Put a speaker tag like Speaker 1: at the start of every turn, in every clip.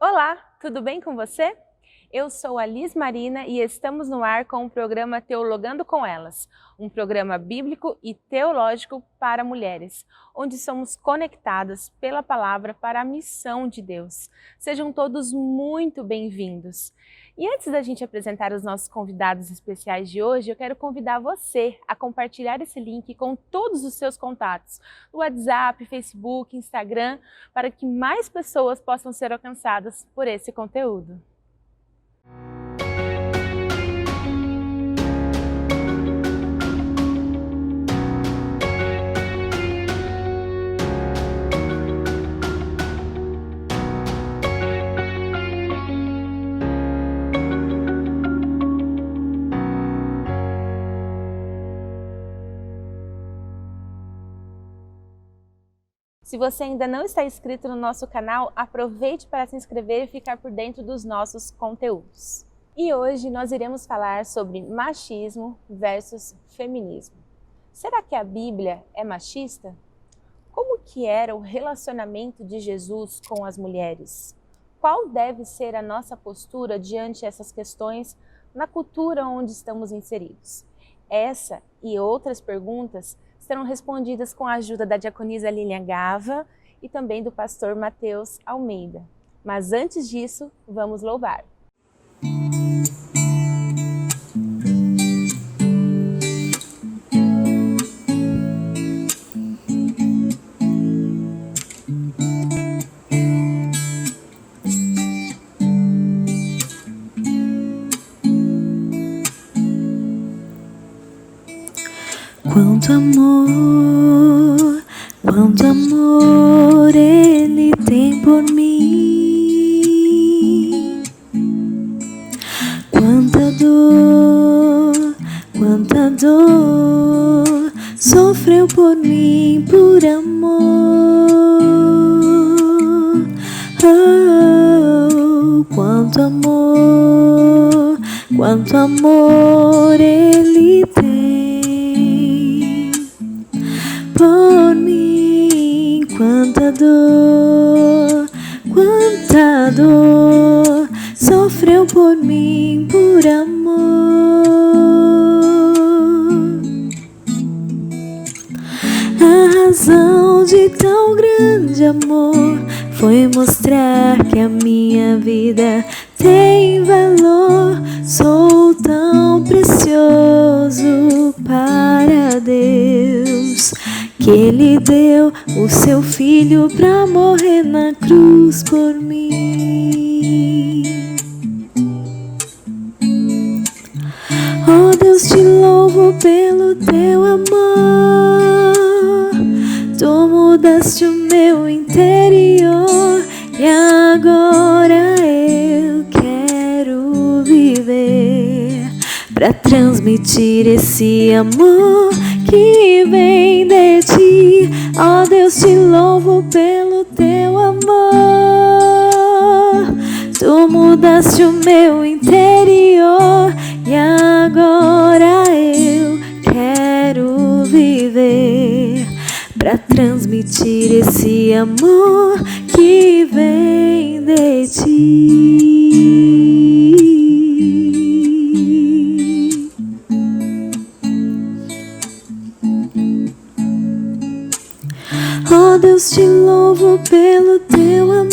Speaker 1: Olá, tudo bem com você? Eu sou a Liz Marina e estamos no ar com o programa Teologando com Elas, um programa bíblico e teológico para mulheres, onde somos conectadas pela palavra para a missão de Deus. Sejam todos muito bem-vindos. E antes da gente apresentar os nossos convidados especiais de hoje, eu quero convidar você a compartilhar esse link com todos os seus contatos, no WhatsApp, Facebook, Instagram, para que mais pessoas possam ser alcançadas por esse conteúdo. Se você ainda não está inscrito no nosso canal, aproveite para se inscrever e ficar por dentro dos nossos conteúdos. E hoje nós iremos falar sobre machismo versus feminismo. Será que a Bíblia é machista? Como que era o relacionamento de Jesus com as mulheres? Qual deve ser a nossa postura diante essas questões na cultura onde estamos inseridos? Essa e outras perguntas serão respondidas com a ajuda da diaconisa Lilian Gava e também do pastor Mateus Almeida. Mas antes disso, vamos louvar.
Speaker 2: Quanto amor Ele tem por mim. Quanta dor sofreu por mim por amor. Oh, quanto amor Ele tem por mim. Quanta dor sofreu por mim por amor. A razão de tão grande amor foi mostrar que a minha vida tem valor. Sou tão precioso para Deus que Ele deu o seu Filho pra morrer na cruz por mim. Oh Deus, te louvo pelo teu amor. Tu mudaste o meu interior e agora eu quero viver pra transmitir esse amor que vem de ti. Ó Deus, te louvo pelo teu amor. Tu mudaste o meu interior e agora eu quero viver pra transmitir esse amor que vem de ti. Oh Deus, te louvo pelo teu amor.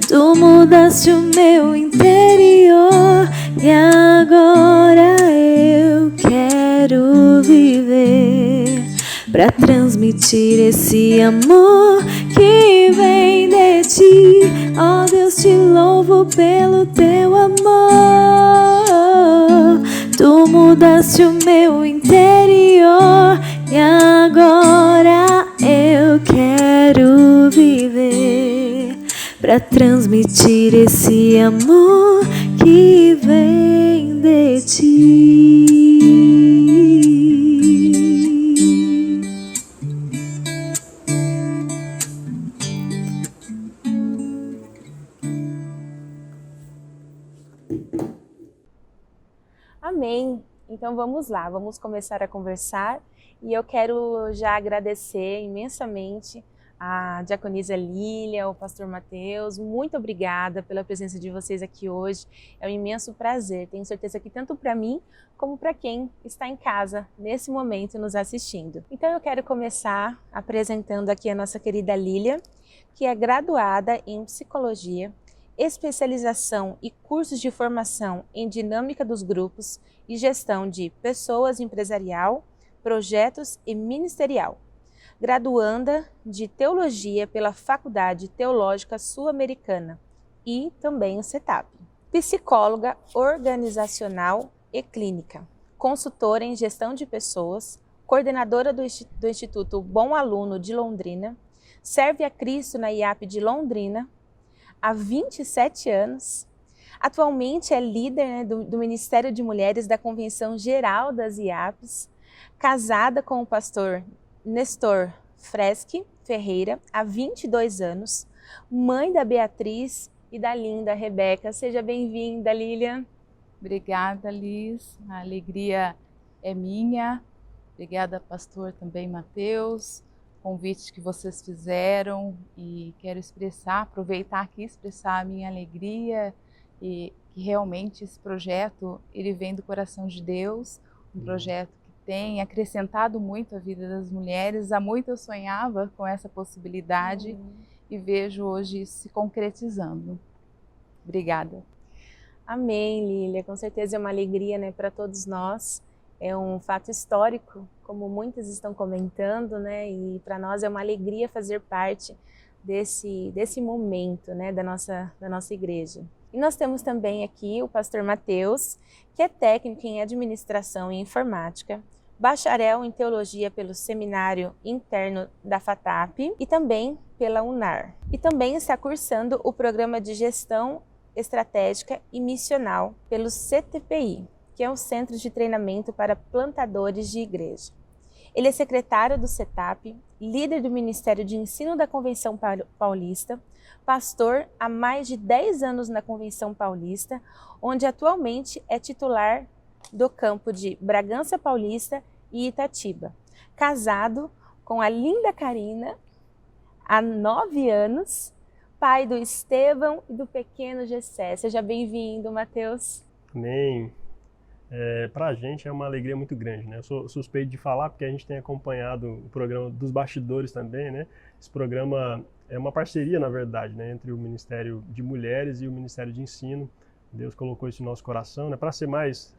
Speaker 2: Tu mudaste o meu interior e agora eu quero viver pra transmitir esse amor que vem de ti. Oh Deus, te louvo pelo teu amor. Tu mudaste o meu interior e agora eu quero viver pra transmitir esse amor que vem de ti.
Speaker 1: Amém! Então vamos lá, vamos começar a conversar e eu quero já agradecer imensamente a diaconisa Lília, o pastor Mateus. Muito obrigada pela presença de vocês aqui hoje. É um imenso prazer. Tenho certeza que tanto para mim como para quem está em casa nesse momento nos assistindo. Então eu quero começar apresentando aqui a nossa querida Lília, que é graduada em psicologia, especialização e cursos de formação em dinâmica dos grupos e gestão de pessoas empresarial, projetos e ministerial. Graduanda de Teologia pela Faculdade Teológica Sul-Americana e também o CETAP. Psicóloga organizacional e clínica, consultora em gestão de pessoas, coordenadora do Instituto Bom Aluno de Londrina, serve a Cristo na IAP de Londrina há 27 anos. Atualmente é líder do Ministério de Mulheres da Convenção Geral das IAPs, casada com o pastor Nestor Freschi Ferreira, há 22 anos, mãe da Beatriz e da linda Rebeca. Seja bem-vinda, Lília.
Speaker 3: Obrigada, Liz. A alegria é minha. Obrigada, pastor, também Mateus. Convite que vocês fizeram e quero aproveitar aqui, expressar a minha alegria e que realmente esse projeto, ele vem do coração de Deus, um projeto tem acrescentado muito a vida das mulheres. Há muito eu sonhava com essa possibilidade e vejo hoje isso se concretizando. Obrigada.
Speaker 1: Amém, Lília. Com certeza é uma alegria, né, para todos nós. É um fato histórico, como muitas estão comentando, né, e para nós é uma alegria fazer parte desse momento, né, da nossa igreja. E nós temos também aqui o pastor Mateus, que é técnico em administração e informática, bacharel em teologia pelo Seminário Interno da FATAP e também pela UNAR. E também está cursando o programa de gestão estratégica e missional pelo CTPI, que é um centro de treinamento para plantadores de igreja. Ele é secretário do CETAP, líder do Ministério de Ensino da Convenção Paulista, pastor há mais de 10 anos na Convenção Paulista, onde atualmente é titular do campo de Bragança Paulista e Itatiba. Casado com a linda Karina, há 9 anos, pai do Estevão e do pequeno Gessé. Seja bem-vindo, Mateus.
Speaker 4: Amém. Para a gente é uma alegria muito grande, né? Eu sou suspeito de falar porque a gente tem acompanhado o programa dos bastidores também, né? Esse programa é uma parceria, na verdade, né, entre o Ministério de Mulheres e o Ministério de Ensino. Deus colocou isso no nosso coração, né, para ser mais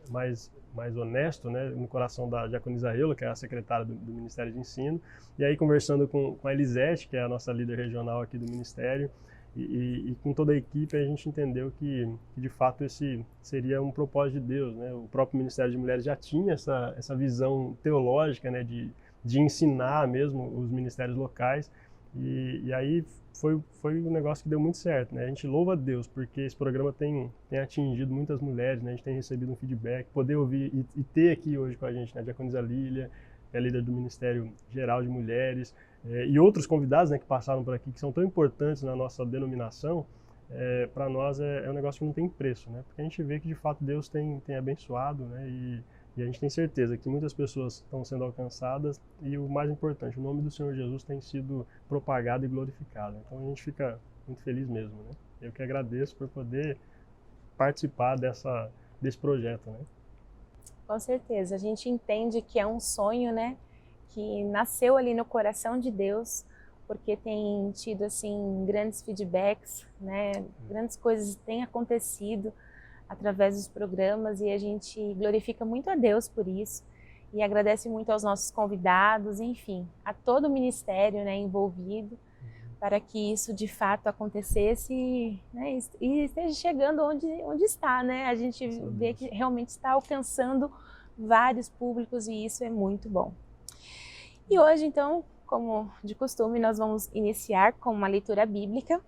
Speaker 4: honesto, né, no coração da diaconisa Eula, que é a secretária do Ministério de Ensino. E aí, conversando com a Elisete, que é a nossa líder regional aqui do Ministério, e com toda a equipe, a gente entendeu que de fato esse seria um propósito de Deus, né? O próprio Ministério de Mulheres já tinha essa visão teológica, né, de ensinar mesmo os ministérios locais, e aí foi um negócio que deu muito certo, né? A gente louva a Deus porque esse programa tem atingido muitas mulheres, né? A gente tem recebido um feedback, poder ouvir e ter aqui hoje com a gente, né, a diaconisa Lília, que é líder do Ministério Geral de Mulheres, e outros convidados, né, que passaram por aqui, que são tão importantes na nossa denominação. Para nós é um negócio que não tem preço, né? Porque a gente vê que de fato Deus tem abençoado, né? E a gente tem certeza que muitas pessoas estão sendo alcançadas e o mais importante, o nome do Senhor Jesus tem sido propagado e glorificado. Então a gente fica muito feliz mesmo, né? Eu que agradeço por poder participar desse projeto, né?
Speaker 1: Com certeza, a gente entende que é um sonho, né, que nasceu ali no coração de Deus, porque tem tido assim grandes feedbacks, né, grandes coisas têm acontecido através dos programas e a gente glorifica muito a Deus por isso e agradece muito aos nossos convidados, enfim, a todo o ministério, né, envolvido para que isso de fato acontecesse, né, e esteja chegando onde está, né? A gente vê que realmente está alcançando vários públicos e isso é muito bom. E hoje, então, como de costume, nós vamos iniciar com uma leitura bíblica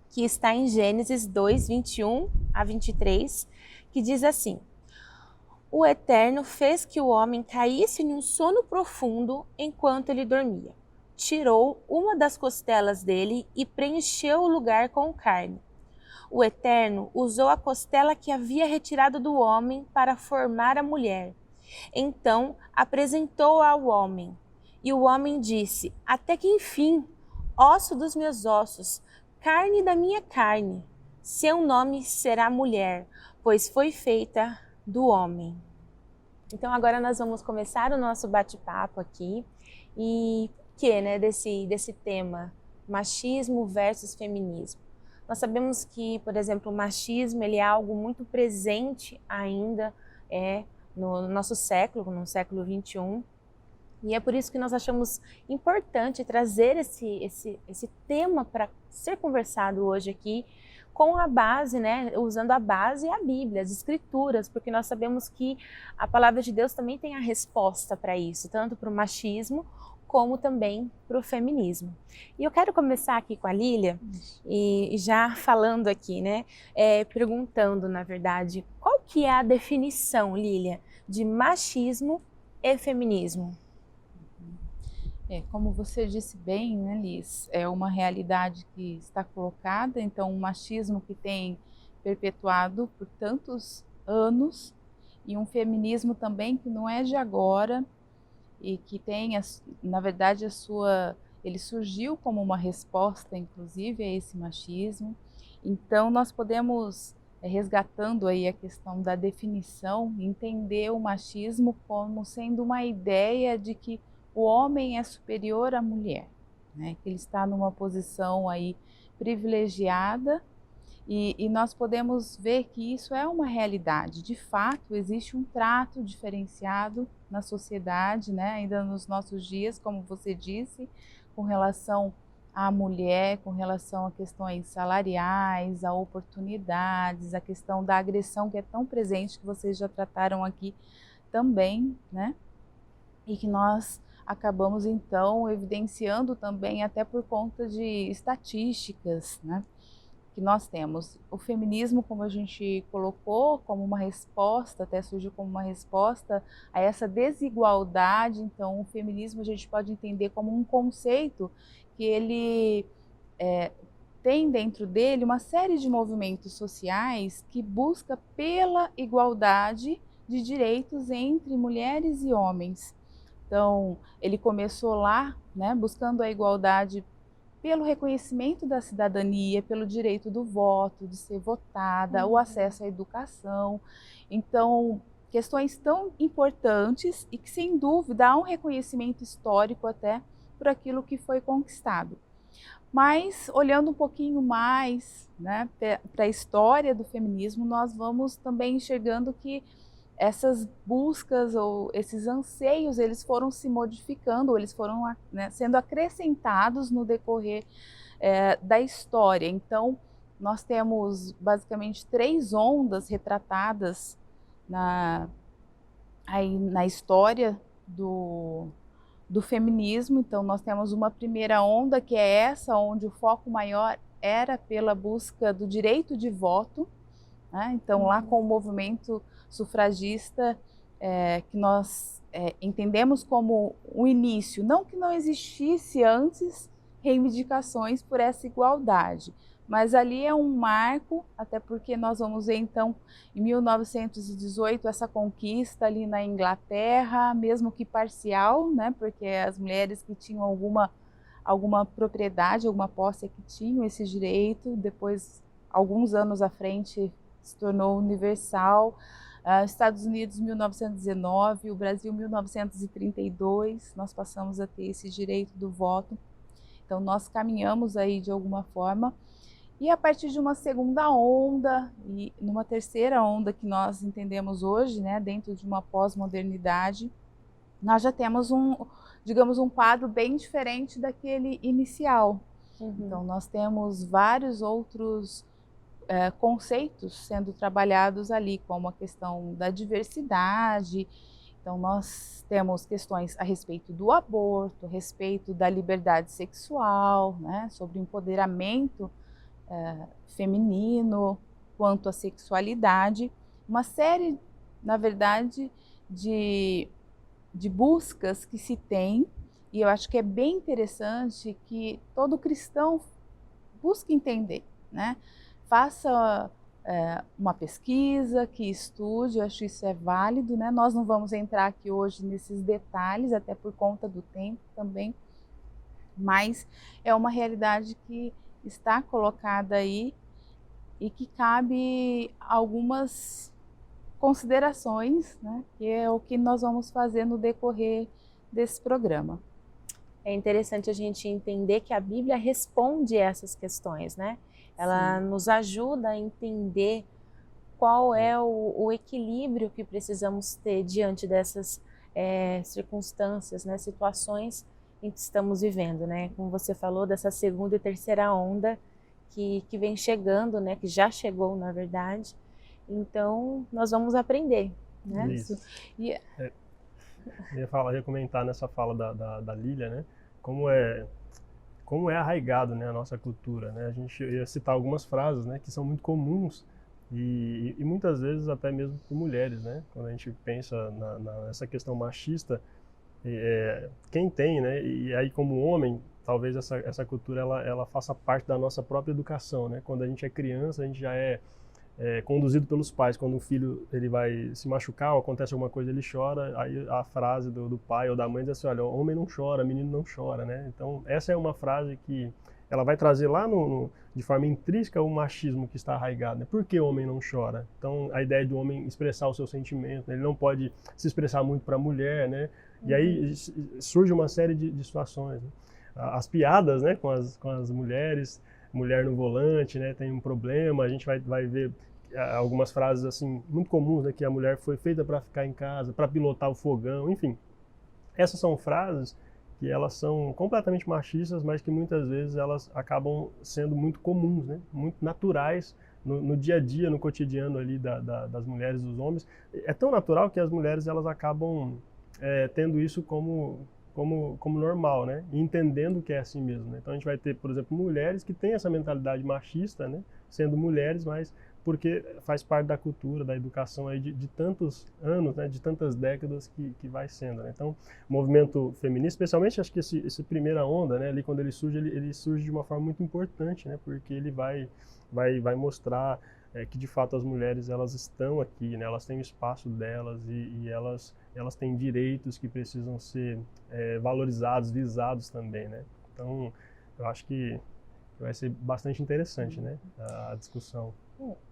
Speaker 1: que está em Gênesis 2, 21 a 23, que diz assim: O Eterno fez que o homem caísse em um sono profundo enquanto ele dormia. Tirou uma das costelas dele e preencheu o lugar com carne. O Eterno usou a costela que havia retirado do homem para formar a mulher. Então apresentou-a ao homem. E o homem disse: Até que enfim osso dos meus ossos, carne da minha carne. Seu nome será mulher, pois foi feita do homem. Então agora nós vamos começar o nosso bate-papo aqui. E que, né, desse tema, machismo versus feminismo. Nós sabemos que, por exemplo, o machismo ele é algo muito presente ainda no nosso século, no século XXI. E é por isso que nós achamos importante trazer esse tema para ser conversado hoje aqui, com a base, né, usando a base a Bíblia, as Escrituras, porque nós sabemos que a palavra de Deus também tem a resposta para isso, tanto para o machismo como também para o feminismo. E eu quero começar aqui com a Lília, e já falando aqui, né, perguntando, na verdade, qual que é a definição, Lília, de machismo e feminismo?
Speaker 3: Como você disse bem, né, Liz, é uma realidade que está colocada, então um machismo que tem perpetuado por tantos anos e um feminismo também que não é de agora e que tem, na verdade, ele surgiu como uma resposta, inclusive, a esse machismo. Então nós podemos, resgatando aí a questão da definição, entender o machismo como sendo uma ideia de que o homem é superior à mulher, né? Que ele está numa posição aí privilegiada e nós podemos ver que isso é uma realidade. De fato, existe um trato diferenciado na sociedade, né? Ainda nos nossos dias, como você disse, com relação à mulher, com relação a questões salariais, a oportunidades, a questão da agressão que é tão presente, que vocês já trataram aqui também, né? E que nós acabamos então evidenciando também até por conta de estatísticas, né, que nós temos. O feminismo, como a gente colocou, como uma resposta, até surgiu como uma resposta a essa desigualdade. Então o feminismo a gente pode entender como um conceito que ele tem dentro dele uma série de movimentos sociais que busca pela igualdade de direitos entre mulheres e homens. Então, ele começou lá, né, buscando a igualdade pelo reconhecimento da cidadania, pelo direito do voto, de ser votada, o acesso à educação. Então, questões tão importantes e que, sem dúvida, há um reconhecimento histórico até por aquilo que foi conquistado. Mas, olhando um pouquinho mais, né, para a história do feminismo, nós vamos também enxergando que essas buscas ou esses anseios, eles foram se modificando, eles foram, né, sendo acrescentados no decorrer da história. Então, nós temos basicamente 3 ondas retratadas na história do feminismo. Então, nós temos uma primeira onda, que é essa, onde o foco maior era pela busca do direito de voto, né? Então, lá com o movimento sufragista, que nós entendemos como o início, não que não existisse antes reivindicações por essa igualdade, mas ali é um marco, até porque nós vamos ver então em 1918 essa conquista ali na Inglaterra, mesmo que parcial, né, porque as mulheres que tinham alguma propriedade, alguma posse que tinham esse direito, depois, alguns anos à frente, se tornou universal. Estados Unidos 1919, o Brasil 1932, nós passamos a ter esse direito do voto. Então nós caminhamos aí de alguma forma, e a partir de uma segunda onda e numa terceira onda que nós entendemos hoje, né, dentro de uma pós-modernidade, nós já temos digamos, um quadro bem diferente daquele inicial. Então nós temos vários outros conceitos sendo trabalhados ali, como a questão da diversidade. Então nós temos questões a respeito do aborto, a respeito da liberdade sexual, né, sobre o empoderamento feminino, quanto à sexualidade, uma série, na verdade, de buscas que se tem, e eu acho que é bem interessante que todo cristão busque entender, né? Faça uma pesquisa, que estude, eu acho isso é válido, né? Nós não vamos entrar aqui hoje nesses detalhes, até por conta do tempo também, mas é uma realidade que está colocada aí e que cabe algumas considerações, né, que é o que nós vamos fazer no decorrer desse programa.
Speaker 1: É interessante a gente entender que a Bíblia responde essas questões, né? Ela nos ajuda a entender qual é o equilíbrio que precisamos ter diante dessas circunstâncias, né, situações em que estamos vivendo, né? Como você falou, dessa segunda e terceira onda que vem chegando, né? Que já chegou, na verdade. Então, nós vamos aprender, né?
Speaker 4: Isso.
Speaker 3: E
Speaker 4: Eu ia comentar nessa fala da Lília, né? Como é arraigado, né, a nossa cultura, né? A gente ia citar algumas frases, né, que são muito comuns e muitas vezes até mesmo por mulheres, né? Quando a gente pensa nessa questão machista, quem tem, né? E aí como homem, talvez essa cultura ela faça parte da nossa própria educação, né? Quando a gente é criança, a gente já é conduzido pelos pais. Quando o filho ele vai se machucar ou acontece alguma coisa, ele chora, aí a frase do pai ou da mãe diz assim, olha, homem não chora, menino não chora, né? Então essa é uma frase que ela vai trazer lá de forma intrínseca o machismo que está arraigado, né? Por que o homem não chora? Então a ideia do homem expressar o seu sentimento, né? Ele não pode se expressar muito para a mulher, né? E aí surge uma série de situações, né? As piadas, né, com as mulheres, mulher no volante, né, tem um problema, a gente vai ver algumas frases assim muito comuns, né, que a mulher foi feita para ficar em casa, para pilotar o fogão, enfim. Essas são frases que elas são completamente machistas, mas que muitas vezes elas acabam sendo muito comuns, né, muito naturais no dia a dia, no cotidiano ali das mulheres e dos homens. É tão natural que as mulheres elas acabam tendo isso como normal, né? E entendendo que é assim mesmo, né? Então a gente vai ter, por exemplo, mulheres que têm essa mentalidade machista, né? Sendo mulheres, mas porque faz parte da cultura, da educação aí de tantos anos, né? De tantas décadas que vai sendo, né? Então, o movimento feminista, especialmente acho que esse primeira onda, né? Ali quando ele surge de uma forma muito importante, né? Porque ele vai mostrar que de fato as mulheres elas estão aqui, né? Elas têm o espaço delas e elas têm direitos que precisam ser valorizados, visados também, né? Então, eu acho que vai ser bastante interessante, né? A discussão.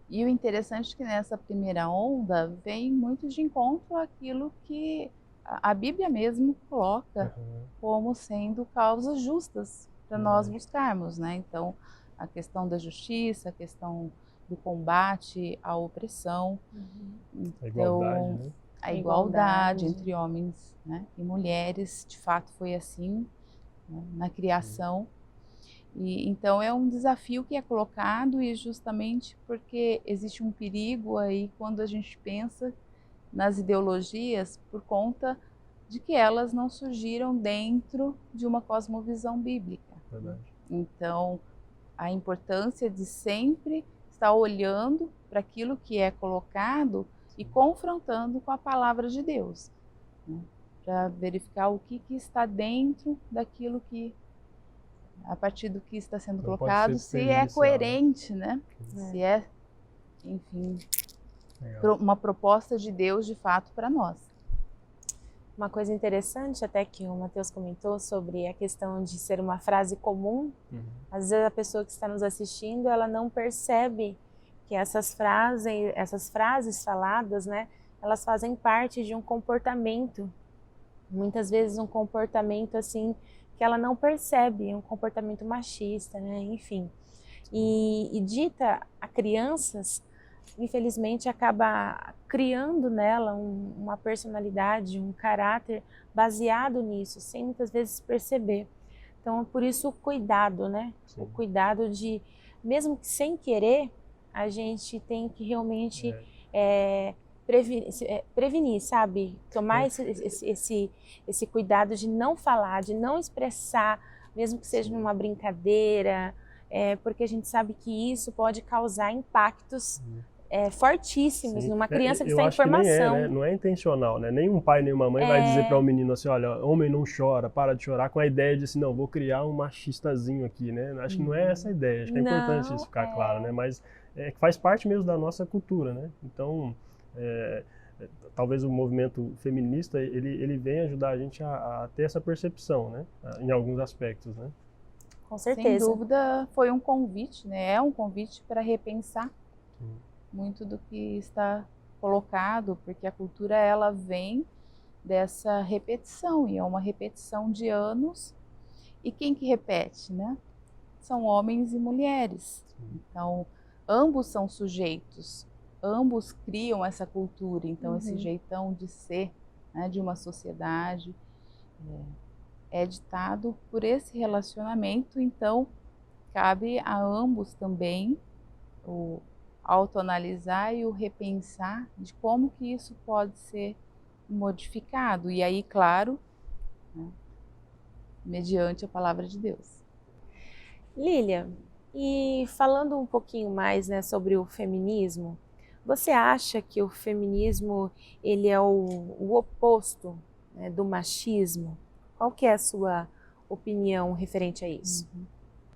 Speaker 3: E o interessante é que nessa primeira onda vem muito de encontro àquilo que a Bíblia mesmo coloca como sendo causas justas para nós buscarmos, né? Então, a questão da justiça, a questão do combate à opressão,
Speaker 4: A igualdade, né?
Speaker 3: A igualdade entre homens, né, e mulheres, de fato foi assim, né, na criação. E então é um desafio que é colocado e justamente porque existe um perigo aí quando a gente pensa nas ideologias por conta de que elas não surgiram dentro de uma cosmovisão bíblica.
Speaker 4: Verdade.
Speaker 3: Então, a importância de sempre estar olhando para aquilo que é colocado e confrontando com a palavra de Deus, né, para verificar o que está dentro daquilo que, a partir do que está sendo colocado, se é coerente, né? Se é, enfim, uma proposta de Deus de fato para nós.
Speaker 1: Uma coisa interessante até que o Matheus comentou sobre a questão de ser uma frase comum, às vezes a pessoa que está nos assistindo, ela não percebe que essas frases faladas, né, elas fazem parte de um comportamento, muitas vezes um comportamento assim que ela não percebe, um comportamento machista, né, enfim. E dita a crianças, infelizmente acaba criando nela uma personalidade, um caráter baseado nisso, sem muitas vezes perceber. Então, por isso o cuidado, né? Sim. O cuidado de, mesmo que sem querer, a gente tem que realmente prevenir, sabe? Tomar esse cuidado de não falar, de não expressar, mesmo que seja numa brincadeira, porque a gente sabe que isso pode causar impactos fortíssimos numa criança que está em formação.
Speaker 4: Né? Não é intencional, né? Nenhum pai, nenhuma mãe vai dizer para um menino assim, olha, homem não chora, para de chorar, com a ideia de assim, não, vou criar um machistazinho aqui, né? Acho que não é essa a ideia, acho que é importante isso ficar claro, né? Mas que faz parte mesmo da nossa cultura, né? Então, talvez o movimento feminista, ele vem ajudar a gente a ter essa percepção, né? Em alguns aspectos, né?
Speaker 1: Com
Speaker 3: Sem
Speaker 1: certeza.
Speaker 3: dúvida foi um convite, né? É um convite para repensar
Speaker 4: Sim.
Speaker 3: muito do que está colocado, porque a cultura ela vem dessa repetição, e é uma repetição de anos. E quem que repete, né? São homens e mulheres. Então, ambos são sujeitos, ambos criam essa cultura, então esse jeitão de ser, né, de uma sociedade é ditado por esse relacionamento, então cabe a ambos também o autoanalisar e o repensar de como que isso pode ser modificado. E aí, claro, né, mediante a palavra de Deus.
Speaker 1: Lilian, e falando um pouquinho mais, né, sobre o feminismo, você acha que o feminismo ele é o oposto, né, do machismo? Qual que é a sua opinião referente a isso?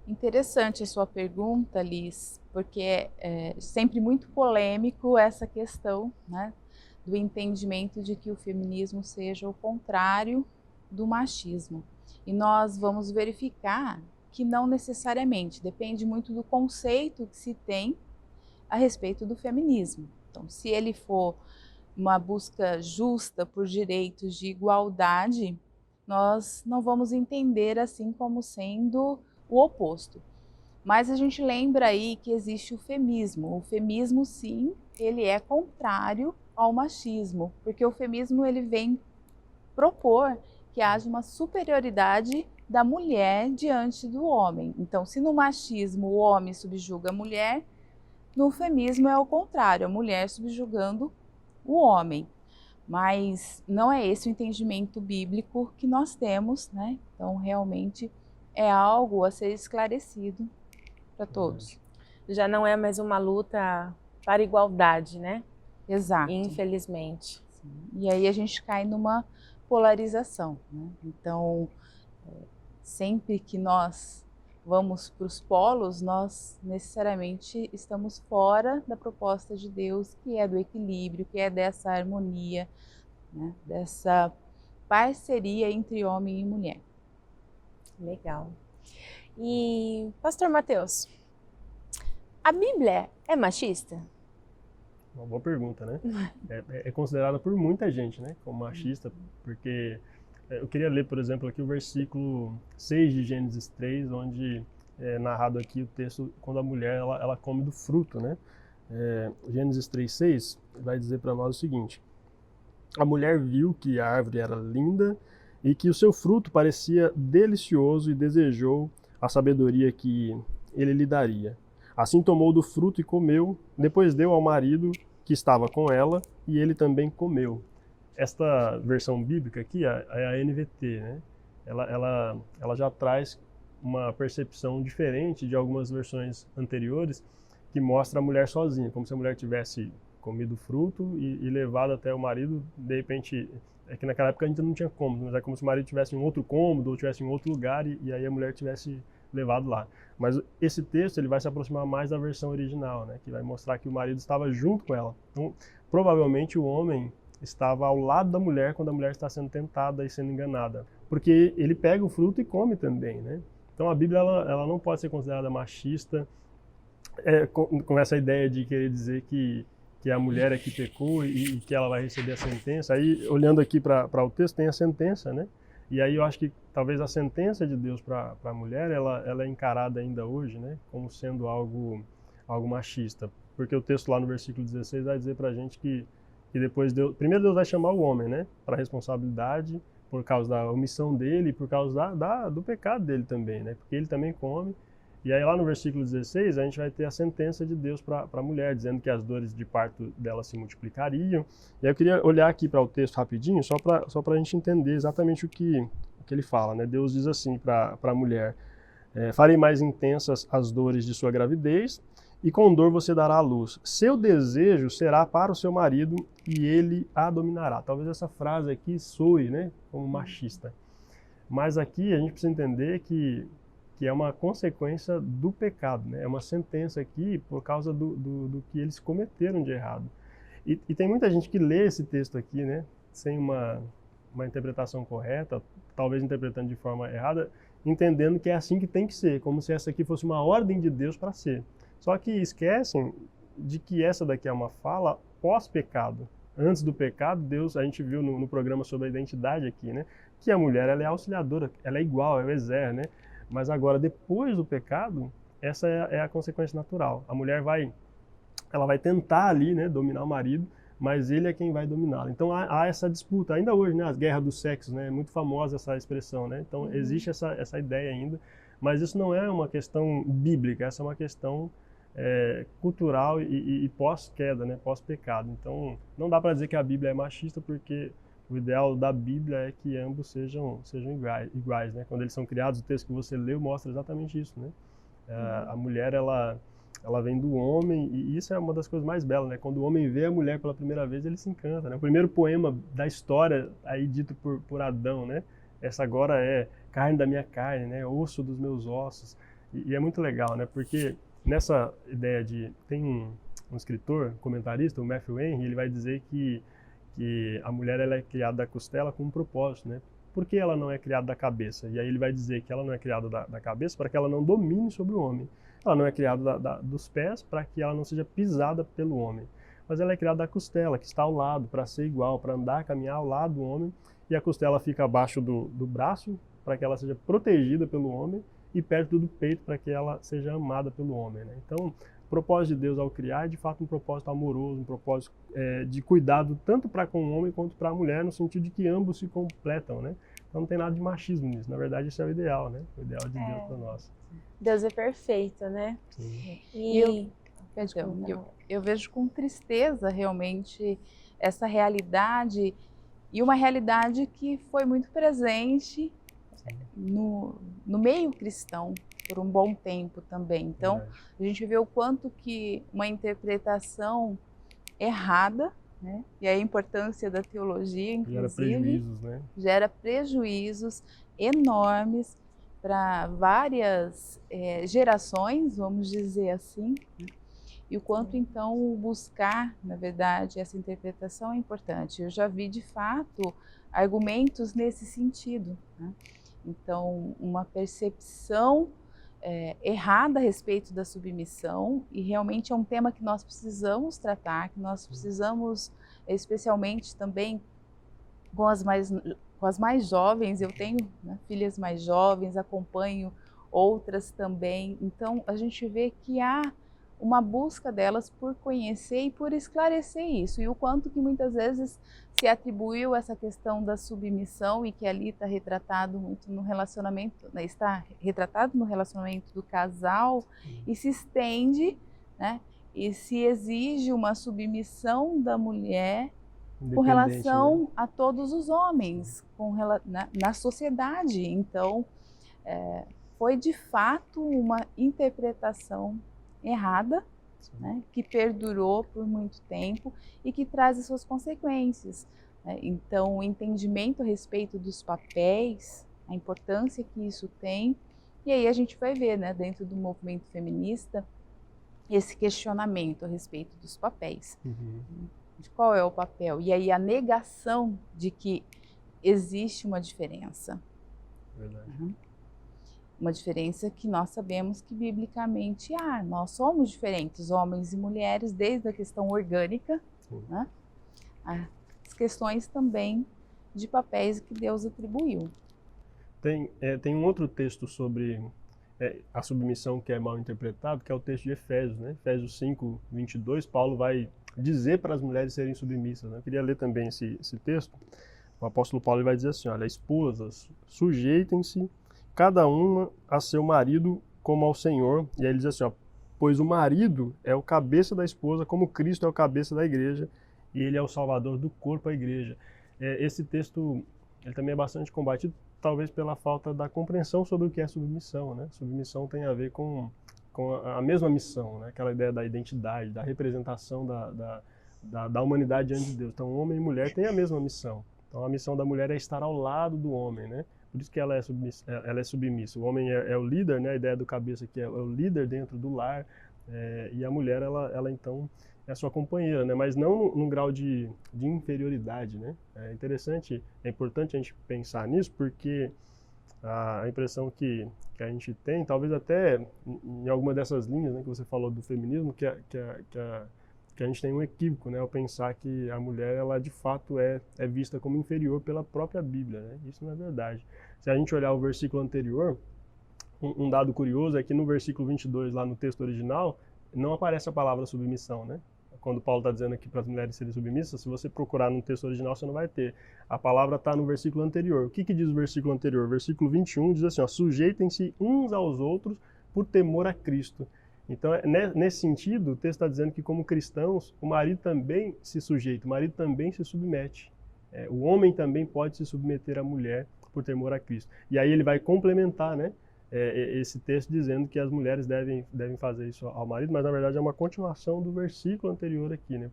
Speaker 3: Interessante a sua pergunta, Liz, porque é sempre muito polêmico essa questão, né, do entendimento de que o feminismo seja o contrário do machismo. E nós vamos verificar que não necessariamente, depende muito do conceito que se tem a respeito do feminismo. Então, se ele for uma busca justa por direitos de igualdade, nós não vamos entender assim como sendo o oposto. Mas a gente lembra aí que existe o feminismo. O feminismo, sim, ele é contrário ao machismo, porque o feminismo ele vem propor que haja uma superioridade da mulher diante do homem. Então, se no machismo o homem subjuga a mulher, no feminismo é o contrário, a mulher subjugando o homem. Mas não é esse o entendimento bíblico que nós temos, né? Então, realmente é algo a ser esclarecido para todos.
Speaker 1: Já não é mais uma luta para igualdade, né?
Speaker 3: Exato.
Speaker 1: Infelizmente.
Speaker 3: Sim. E aí a gente cai numa polarização, né? Então, sempre que nós vamos para os polos, nós necessariamente estamos fora da proposta de Deus, que é do equilíbrio, que é dessa harmonia, né? Dessa parceria entre homem e mulher.
Speaker 1: Legal. E, Pastor Mateus, a Bíblia é machista?
Speaker 4: Uma boa pergunta, né? É considerada por muita gente, né, como machista, porque eu queria ler, por exemplo, aqui o versículo 6 de Gênesis 3, onde é narrado aqui o texto quando a mulher ela come do fruto, né? Gênesis 3:6 vai dizer para nós o seguinte: a mulher viu que a árvore era linda e que o seu fruto parecia delicioso e desejou a sabedoria que ele lhe daria. Assim tomou do fruto e comeu, depois deu ao marido que estava com ela e ele também comeu. Esta versão bíblica aqui é a NVT, né? Ela já traz uma percepção diferente de algumas versões anteriores que mostra a mulher sozinha, como se a mulher tivesse comido fruto e levado até o marido. De repente, é que naquela época a gente não tinha cômodo, mas é como se o marido tivesse em outro cômodo ou tivesse em outro lugar e aí a mulher tivesse levado lá. Mas esse texto ele vai se aproximar mais da versão original, né? Que vai mostrar que o marido estava junto com ela. Então, provavelmente o homem estava ao lado da mulher quando a mulher está sendo tentada e sendo enganada, porque ele pega o fruto e come também, né? Então a Bíblia ela não pode ser considerada machista, com essa ideia de querer dizer que a mulher é que pecou e que ela vai receber a sentença. Aí, olhando aqui para o texto, tem a sentença, né? E aí eu acho que talvez a sentença de Deus para a mulher, ela é encarada ainda hoje, né, como sendo algo machista. Porque o texto lá no versículo 16 vai dizer para a gente que depois primeiro Deus vai chamar o homem, né, para a responsabilidade por causa da omissão dele e por causa do pecado dele também, né, porque ele também come. E aí lá no versículo 16 a gente vai ter a sentença de Deus para a mulher, dizendo que as dores de parto dela se multiplicariam. E aí eu queria olhar aqui para o texto rapidinho, só para a gente entender exatamente o que ele fala, né? Deus diz assim para a mulher: farei mais intensas as dores de sua gravidez, e com dor você dará à luz. Seu desejo será para o seu marido, e ele a dominará. Talvez essa frase aqui soe, né, como machista. Mas aqui a gente precisa entender que é uma consequência do pecado, né? É uma sentença aqui por causa do que eles cometeram de errado. E tem muita gente que lê esse texto aqui, né, sem uma interpretação correta, talvez interpretando de forma errada, entendendo que é assim que tem que ser, como se essa aqui fosse uma ordem de Deus para ser. Só que esquecem de que essa daqui é uma fala pós-pecado. Antes do pecado, Deus, a gente viu no programa sobre a identidade aqui, né, que a mulher ela é auxiliadora, ela é igual, é o exer, né? Mas agora, depois do pecado, essa é a consequência natural. A mulher ela vai tentar ali, né, dominar o marido, mas ele é quem vai dominá-la. Então há essa disputa, ainda hoje, né, as guerras dos sexos, né, é muito famosa essa expressão, né? Então existe essa ideia ainda, mas isso não é uma questão bíblica, essa é uma questão cultural e pós-queda, né, pós-pecado. Então não dá para dizer que a Bíblia é machista, porque o ideal da Bíblia é que ambos sejam iguais, né? Quando eles são criados, o texto que você leu mostra exatamente isso, né? A mulher, ela vem do homem, e isso é uma das coisas mais belas, né? Quando o homem vê a mulher pela primeira vez, ele se encanta, né? O primeiro poema da história, aí dito por Adão, né? Essa agora é carne da minha carne, né? Osso dos meus ossos. E é muito legal, né? Porque nessa ideia tem um escritor, comentarista, o Matthew Henry, ele vai dizer que a mulher ela é criada da costela com um propósito, né? Por que ela não é criada da cabeça? E aí ele vai dizer que ela não é criada da cabeça para que ela não domine sobre o homem. Ela não é criada dos pés para que ela não seja pisada pelo homem. Mas ela é criada da costela, que está ao lado, para ser igual, para andar, caminhar ao lado do homem. E a costela fica abaixo do braço, para que ela seja protegida pelo homem, e perto do peito, para que ela seja amada pelo homem, né? Então, o propósito de Deus ao criar é de fato um propósito amoroso, um propósito de cuidado tanto para com o homem quanto para a mulher, no sentido de que ambos se completam, né? Então não tem nada de machismo nisso, na verdade isso é o ideal, né? O ideal de Deus para nós.
Speaker 1: Deus é perfeito, né?
Speaker 4: Sim.
Speaker 3: Eu vejo com tristeza realmente essa realidade, e uma realidade que foi muito presente no meio cristão por um bom tempo também. Então, a gente vê o quanto que uma interpretação errada, né? E a importância da teologia, inclusive, gera prejuízos enormes para várias gerações, vamos dizer assim, né? E o quanto, então, buscar, na verdade, essa interpretação é importante. Eu já vi, de fato, argumentos nesse sentido, né? Então, uma percepção errada a respeito da submissão, e realmente é um tema que nós precisamos tratar, que nós precisamos, especialmente também com as mais jovens. Eu tenho, né, filhas mais jovens, acompanho outras também, então a gente vê que há uma busca delas por conhecer e por esclarecer isso, e o quanto que muitas vezes se atribuiu essa questão da submissão, e que ali está retratado muito no relacionamento, né, está retratado no relacionamento do casal, e se estende, né, e se exige uma submissão da mulher com relação, né, a todos os homens, na sociedade. Então, foi de fato uma interpretação errada, né, que perdurou por muito tempo e que traz as suas consequências, né? Então, o entendimento a respeito dos papéis, a importância que isso tem, e aí a gente vai ver, né, dentro do movimento feminista, esse questionamento a respeito dos papéis, de qual é o papel, e aí a negação de que existe uma diferença.
Speaker 4: Verdade.
Speaker 3: Uma diferença que nós sabemos que biblicamente nós somos diferentes, homens e mulheres, desde a questão orgânica, né, as questões também de papéis que Deus atribuiu.
Speaker 4: Tem um outro texto sobre a submissão que é mal interpretado, que é o texto de Efésios, né? Efésios 5, 22, Paulo vai dizer para as mulheres serem submissas, né? Eu queria ler também esse texto. O apóstolo Paulo vai dizer assim: olha, esposas, sujeitem-se cada uma a seu marido como ao Senhor. E aí ele diz assim, ó, pois o marido é o cabeça da esposa, como Cristo é o cabeça da igreja, e ele é o salvador do corpo, a igreja. Esse texto, ele também é bastante combatido, talvez pela falta da compreensão sobre o que é submissão, né? Submissão tem a ver com a mesma missão, né? Aquela ideia da identidade, da representação da humanidade diante de Deus. Então, homem e mulher têm a mesma missão. Então, a missão da mulher é estar ao lado do homem, né? Por isso que ela é submissa. O homem é o líder, né? A ideia do cabeça que é o líder dentro do lar, e a mulher, ela então é a sua companheira, né? Mas não num grau de inferioridade, né? É interessante, é importante a gente pensar nisso, porque a impressão que a gente tem, talvez até em alguma dessas linhas, né, que você falou do feminismo, que a gente tem um equívoco, né, ao pensar que a mulher, ela de fato é vista como inferior pela própria Bíblia, né? Isso não é verdade. Se a gente olhar o versículo anterior, um dado curioso é que no versículo 22, lá no texto original, não aparece a palavra submissão, né? Quando Paulo está dizendo aqui para as mulheres serem submissas, se você procurar no texto original, você não vai ter. A palavra está no versículo anterior. O que diz o versículo anterior? O versículo 21 diz assim, ó, sujeitem-se uns aos outros por temor a Cristo. Então, nesse sentido, o texto está dizendo que, como cristãos, o marido também se sujeita, o marido também se submete. O homem também pode se submeter à mulher por temor a Cristo. E aí ele vai complementar, né, esse texto dizendo que as mulheres devem fazer isso ao marido, mas na verdade é uma continuação do versículo anterior aqui, né?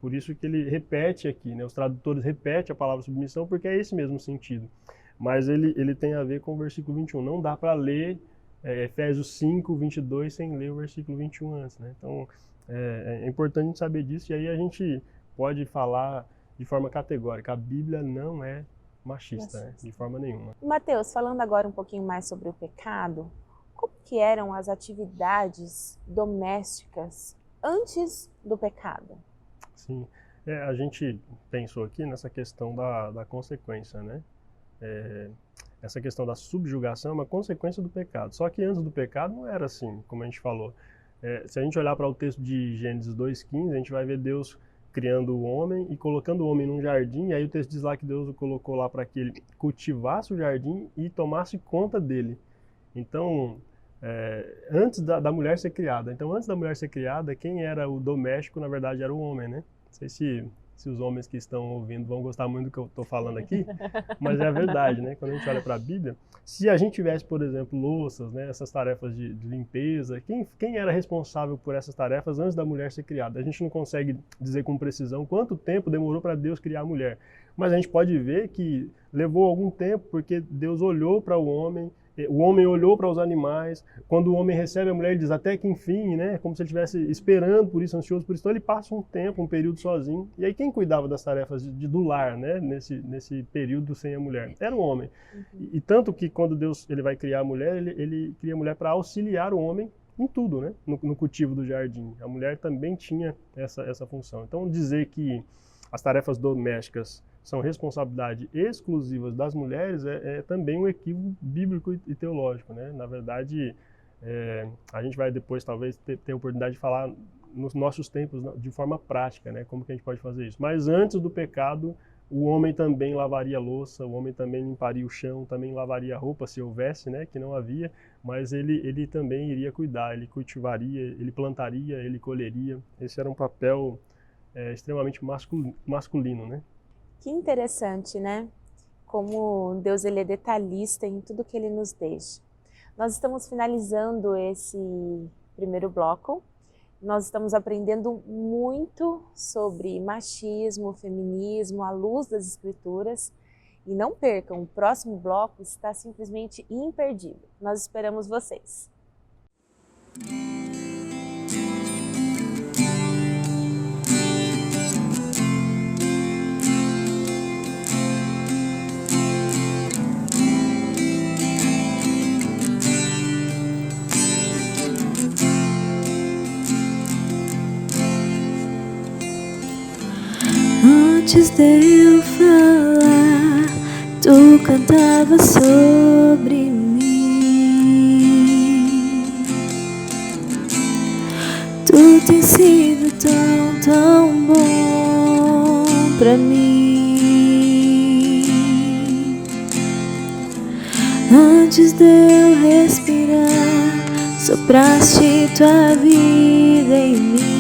Speaker 4: Por isso que ele repete aqui, né? Os tradutores repetem a palavra submissão porque é esse mesmo sentido. Mas ele tem a ver com o versículo 21. Não dá para ler Efésios 5, 22 sem ler o versículo 21 antes, né? Então é importante a gente saber disso, e aí a gente pode falar de forma categórica. A Bíblia não é machista, né? De forma nenhuma.
Speaker 1: Mateus, falando agora um pouquinho mais sobre o pecado, como que eram as atividades domésticas antes do pecado?
Speaker 4: Sim, a gente pensou aqui nessa questão da consequência, né? Essa questão da subjugação é uma consequência do pecado. Só que antes do pecado não era assim, como a gente falou. Se a gente olhar para o texto de Gênesis 2,15, a gente vai ver Deus criando o homem e colocando o homem num jardim, e aí o texto diz lá que Deus o colocou lá para que ele cultivasse o jardim e tomasse conta dele. Então, antes da mulher ser criada. Então, antes da mulher ser criada, quem era o doméstico, na verdade, era o homem, né? Não sei se os homens que estão ouvindo vão gostar muito do que eu estou falando aqui, mas é a verdade, né? Quando a gente olha para a Bíblia, se a gente tivesse, por exemplo, louças, né, essas tarefas de limpeza, quem era responsável por essas tarefas antes da mulher ser criada? A gente não consegue dizer com precisão quanto tempo demorou para Deus criar a mulher, mas a gente pode ver que levou algum tempo, porque Deus olhou para o homem olhou para os animais, quando o homem recebe a mulher, ele diz até que enfim, né, como se ele estivesse esperando por isso, ansioso por isso, então ele passa um tempo, um período sozinho, e aí quem cuidava das tarefas do lar, né, nesse período sem a mulher? Era o homem. E tanto que quando Deus ele vai criar a mulher, ele cria a mulher para auxiliar o homem em tudo, né, no cultivo do jardim. A mulher também tinha essa função. Então dizer que as tarefas domésticas são responsabilidade exclusiva das mulheres é também um equívoco bíblico e teológico, né? Na verdade, a gente vai depois talvez ter a oportunidade de falar nos nossos tempos de forma prática, né? Como que a gente pode fazer isso. Mas antes do pecado, o homem também lavaria a louça, o homem também limparia o chão, também lavaria a roupa, se houvesse, né? Que não havia, mas ele também iria cuidar, ele cultivaria, ele plantaria, ele colheria. Esse era um papel extremamente masculino, né?
Speaker 1: Que interessante, né? Como Deus ele é detalhista em tudo que ele nos deixa. Nós estamos finalizando esse primeiro bloco. Nós estamos aprendendo muito sobre machismo, feminismo, à luz das escrituras. E não percam, o próximo bloco está simplesmente imperdível. Nós esperamos vocês.
Speaker 2: Antes de eu falar, tu cantava sobre mim. Tu tens sido tão bom pra mim. Antes de eu respirar, sopraste tua vida em mim.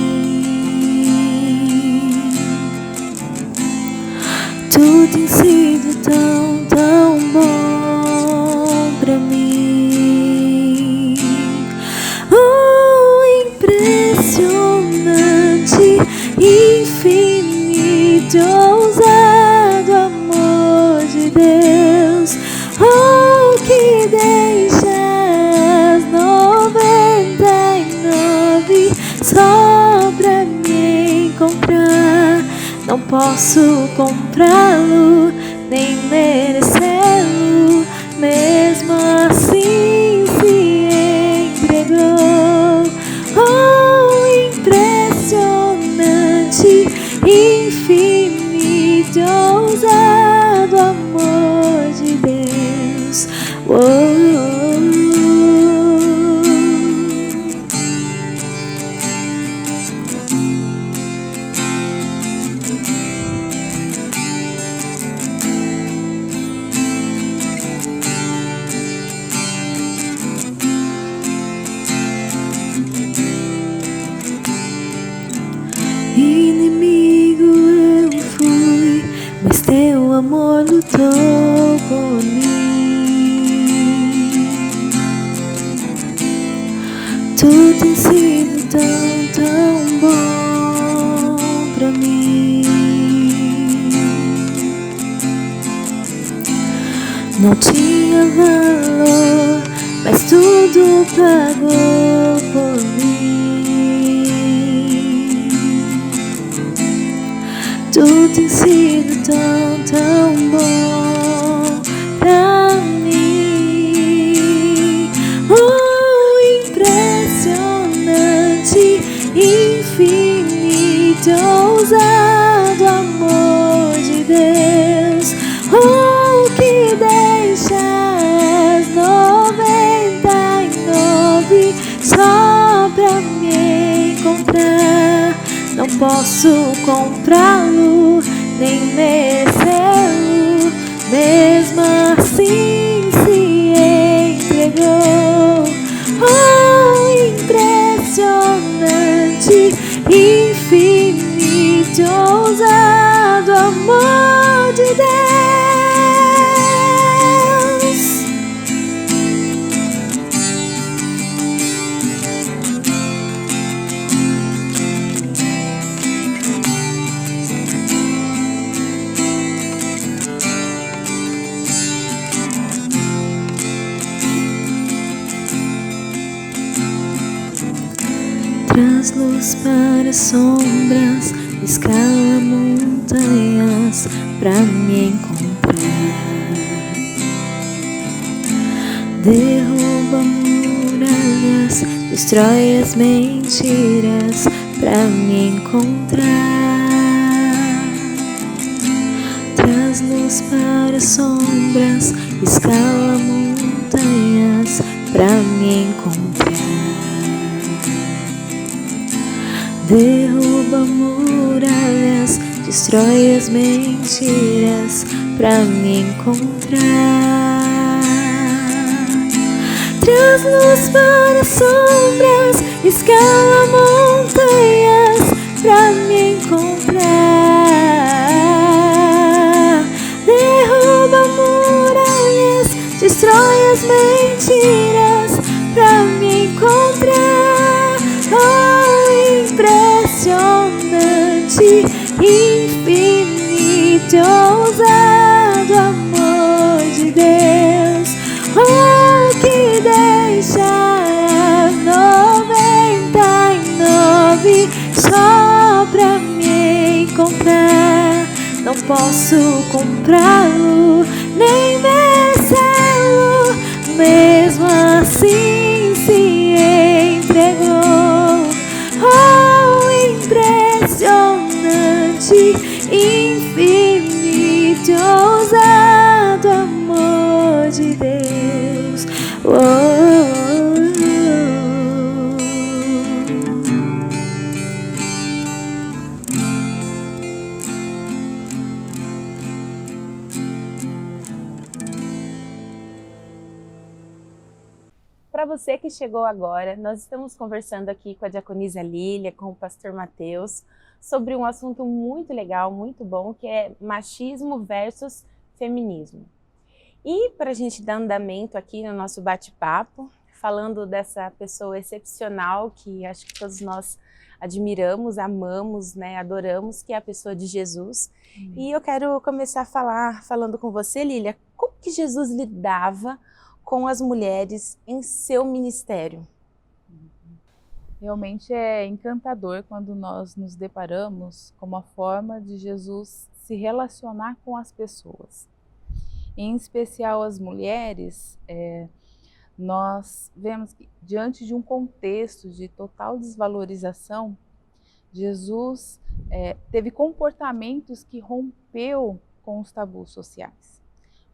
Speaker 2: Tu tens sido tão bom pra mim. Oh, impressionante, infinito, ousado amor de Deus. Oh, que deixas 99 só pra mim não posso comprá-lo, nem merecê-lo, mesmo assim se entregou. Oh, impressionante, infinito, ousado amor de Deus. Inimigo eu fui, mas teu amor lutou por mim. Tu tens sido tão, tão bom pra mim. Não tinha valor, mas tudo pagou por mim. Tu tens sido tão, tão bom pra mim. Oh, impressionante, infinito, ousado amor de Deus. Oh, que deixa as 99 só pra me encontrar. Não posso comprá-lo, nem merecê-lo, mesmo assim se entregou. Oh, impressionante, infinito, ousado amor de Deus. Traz luz para sombras, escala montanhas pra me encontrar. Derruba muralhas, destrói as mentiras pra me encontrar. Traz luz para sombras, escala montanhas pra me encontrar. Derruba muralhas, destrói as mentiras pra me encontrar. Traz luz para sombras, escala montanhas pra me encontrar. Derruba muralhas, destrói as mentiras pra me encontrar. Oh, impressionante, infinito, ousado amor de Deus. Oh, que deixa as 99 só pra me encontrar. Não posso comprá-lo, nem merecê-lo, mesmo assim se entregou. Oh, impressionante, infinito, ousado amor de Deus.
Speaker 1: Para você que chegou agora, nós estamos conversando aqui com a diaconisa Lília, com o pastor Mateus, sobre um assunto muito legal, muito bom, que é machismo versus feminismo. E para a gente dar andamento aqui no nosso bate-papo, falando dessa pessoa excepcional que acho que todos nós admiramos, amamos, né, adoramos, que é a pessoa de Jesus. E eu quero começar falando com você, Lília, como que Jesus lidava com as mulheres em seu ministério?
Speaker 3: Realmente é encantador quando nós nos deparamos com uma forma de Jesus se relacionar com as pessoas. Em especial as mulheres, nós vemos que diante de um contexto de total desvalorização, Jesus teve comportamentos que rompeu com os tabus sociais,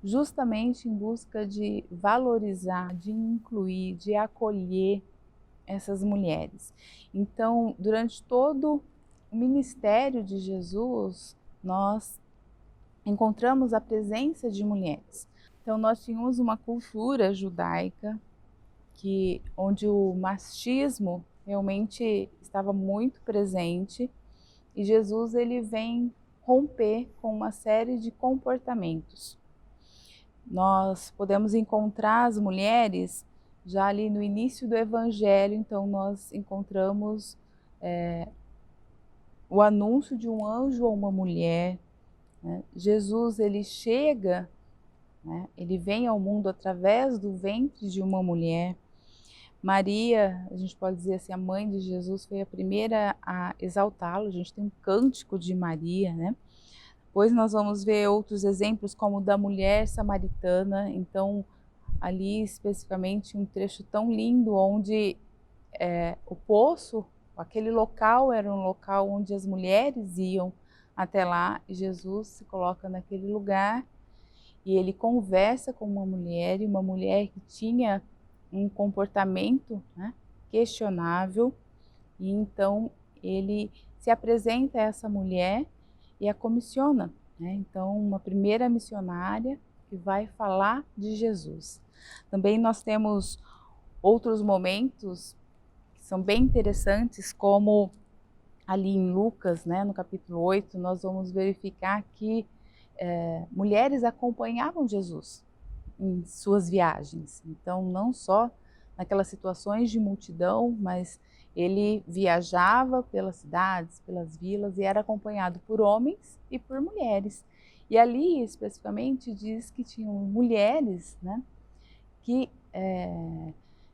Speaker 3: justamente em busca de valorizar, de incluir, de acolher essas mulheres. Então, durante todo o ministério de Jesus, nós encontramos a presença de mulheres. Então, nós tínhamos uma cultura judaica onde o machismo realmente estava muito presente, e Jesus ele vem romper com uma série de comportamentos. Nós podemos encontrar as mulheres já ali no início do Evangelho, então nós encontramos o anúncio de um anjo a uma mulher, né? Jesus ele chega, né? Ele vem ao mundo através do ventre de uma mulher. Maria, a gente pode dizer assim, a mãe de Jesus foi a primeira a exaltá-lo. A gente tem um cântico de Maria, né? Depois nós vamos ver outros exemplos como o da mulher samaritana. Então, ali especificamente um trecho tão lindo onde o poço, aquele local era um local onde as mulheres iam até lá, e Jesus se coloca naquele lugar e ele conversa com uma mulher, e uma mulher que tinha um comportamento, né, questionável, e então ele se apresenta a essa mulher e a comissiona, né? Então, uma primeira missionária que vai falar de Jesus. Também nós temos outros momentos que são bem interessantes, como ali em Lucas, né, no capítulo 8, nós vamos verificar que mulheres acompanhavam Jesus em suas viagens. Então, não só naquelas situações de multidão, mas ele viajava pelas cidades, pelas vilas, e era acompanhado por homens e por mulheres. E ali, especificamente, diz que tinham mulheres, né, que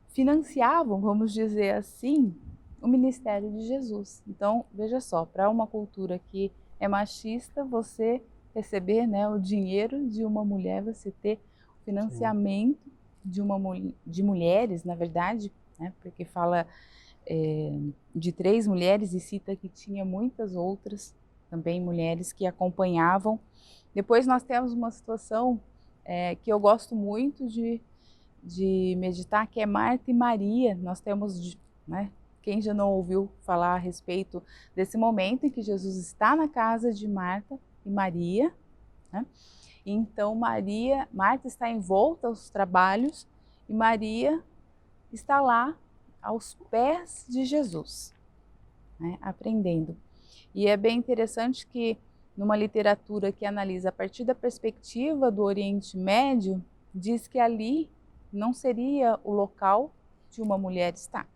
Speaker 3: financiavam, vamos dizer assim, o ministério de Jesus. Então, veja só, para uma cultura que é machista, você receber, né, o dinheiro de uma mulher, você ter o financiamento de mulheres, na verdade, né, porque fala de 3 mulheres e cita que tinha muitas outras também mulheres que acompanhavam. Depois nós temos uma situação que eu gosto muito de meditar, que é Marta e Maria. Nós temos, né, quem já não ouviu falar a respeito desse momento em que Jesus está na casa de Marta e Maria, né? Então Marta está envolta aos trabalhos e Maria está lá aos pés de Jesus, né, aprendendo. E é bem interessante que numa literatura que analisa a partir da perspectiva do Oriente Médio, diz que ali não seria o local de uma mulher estar,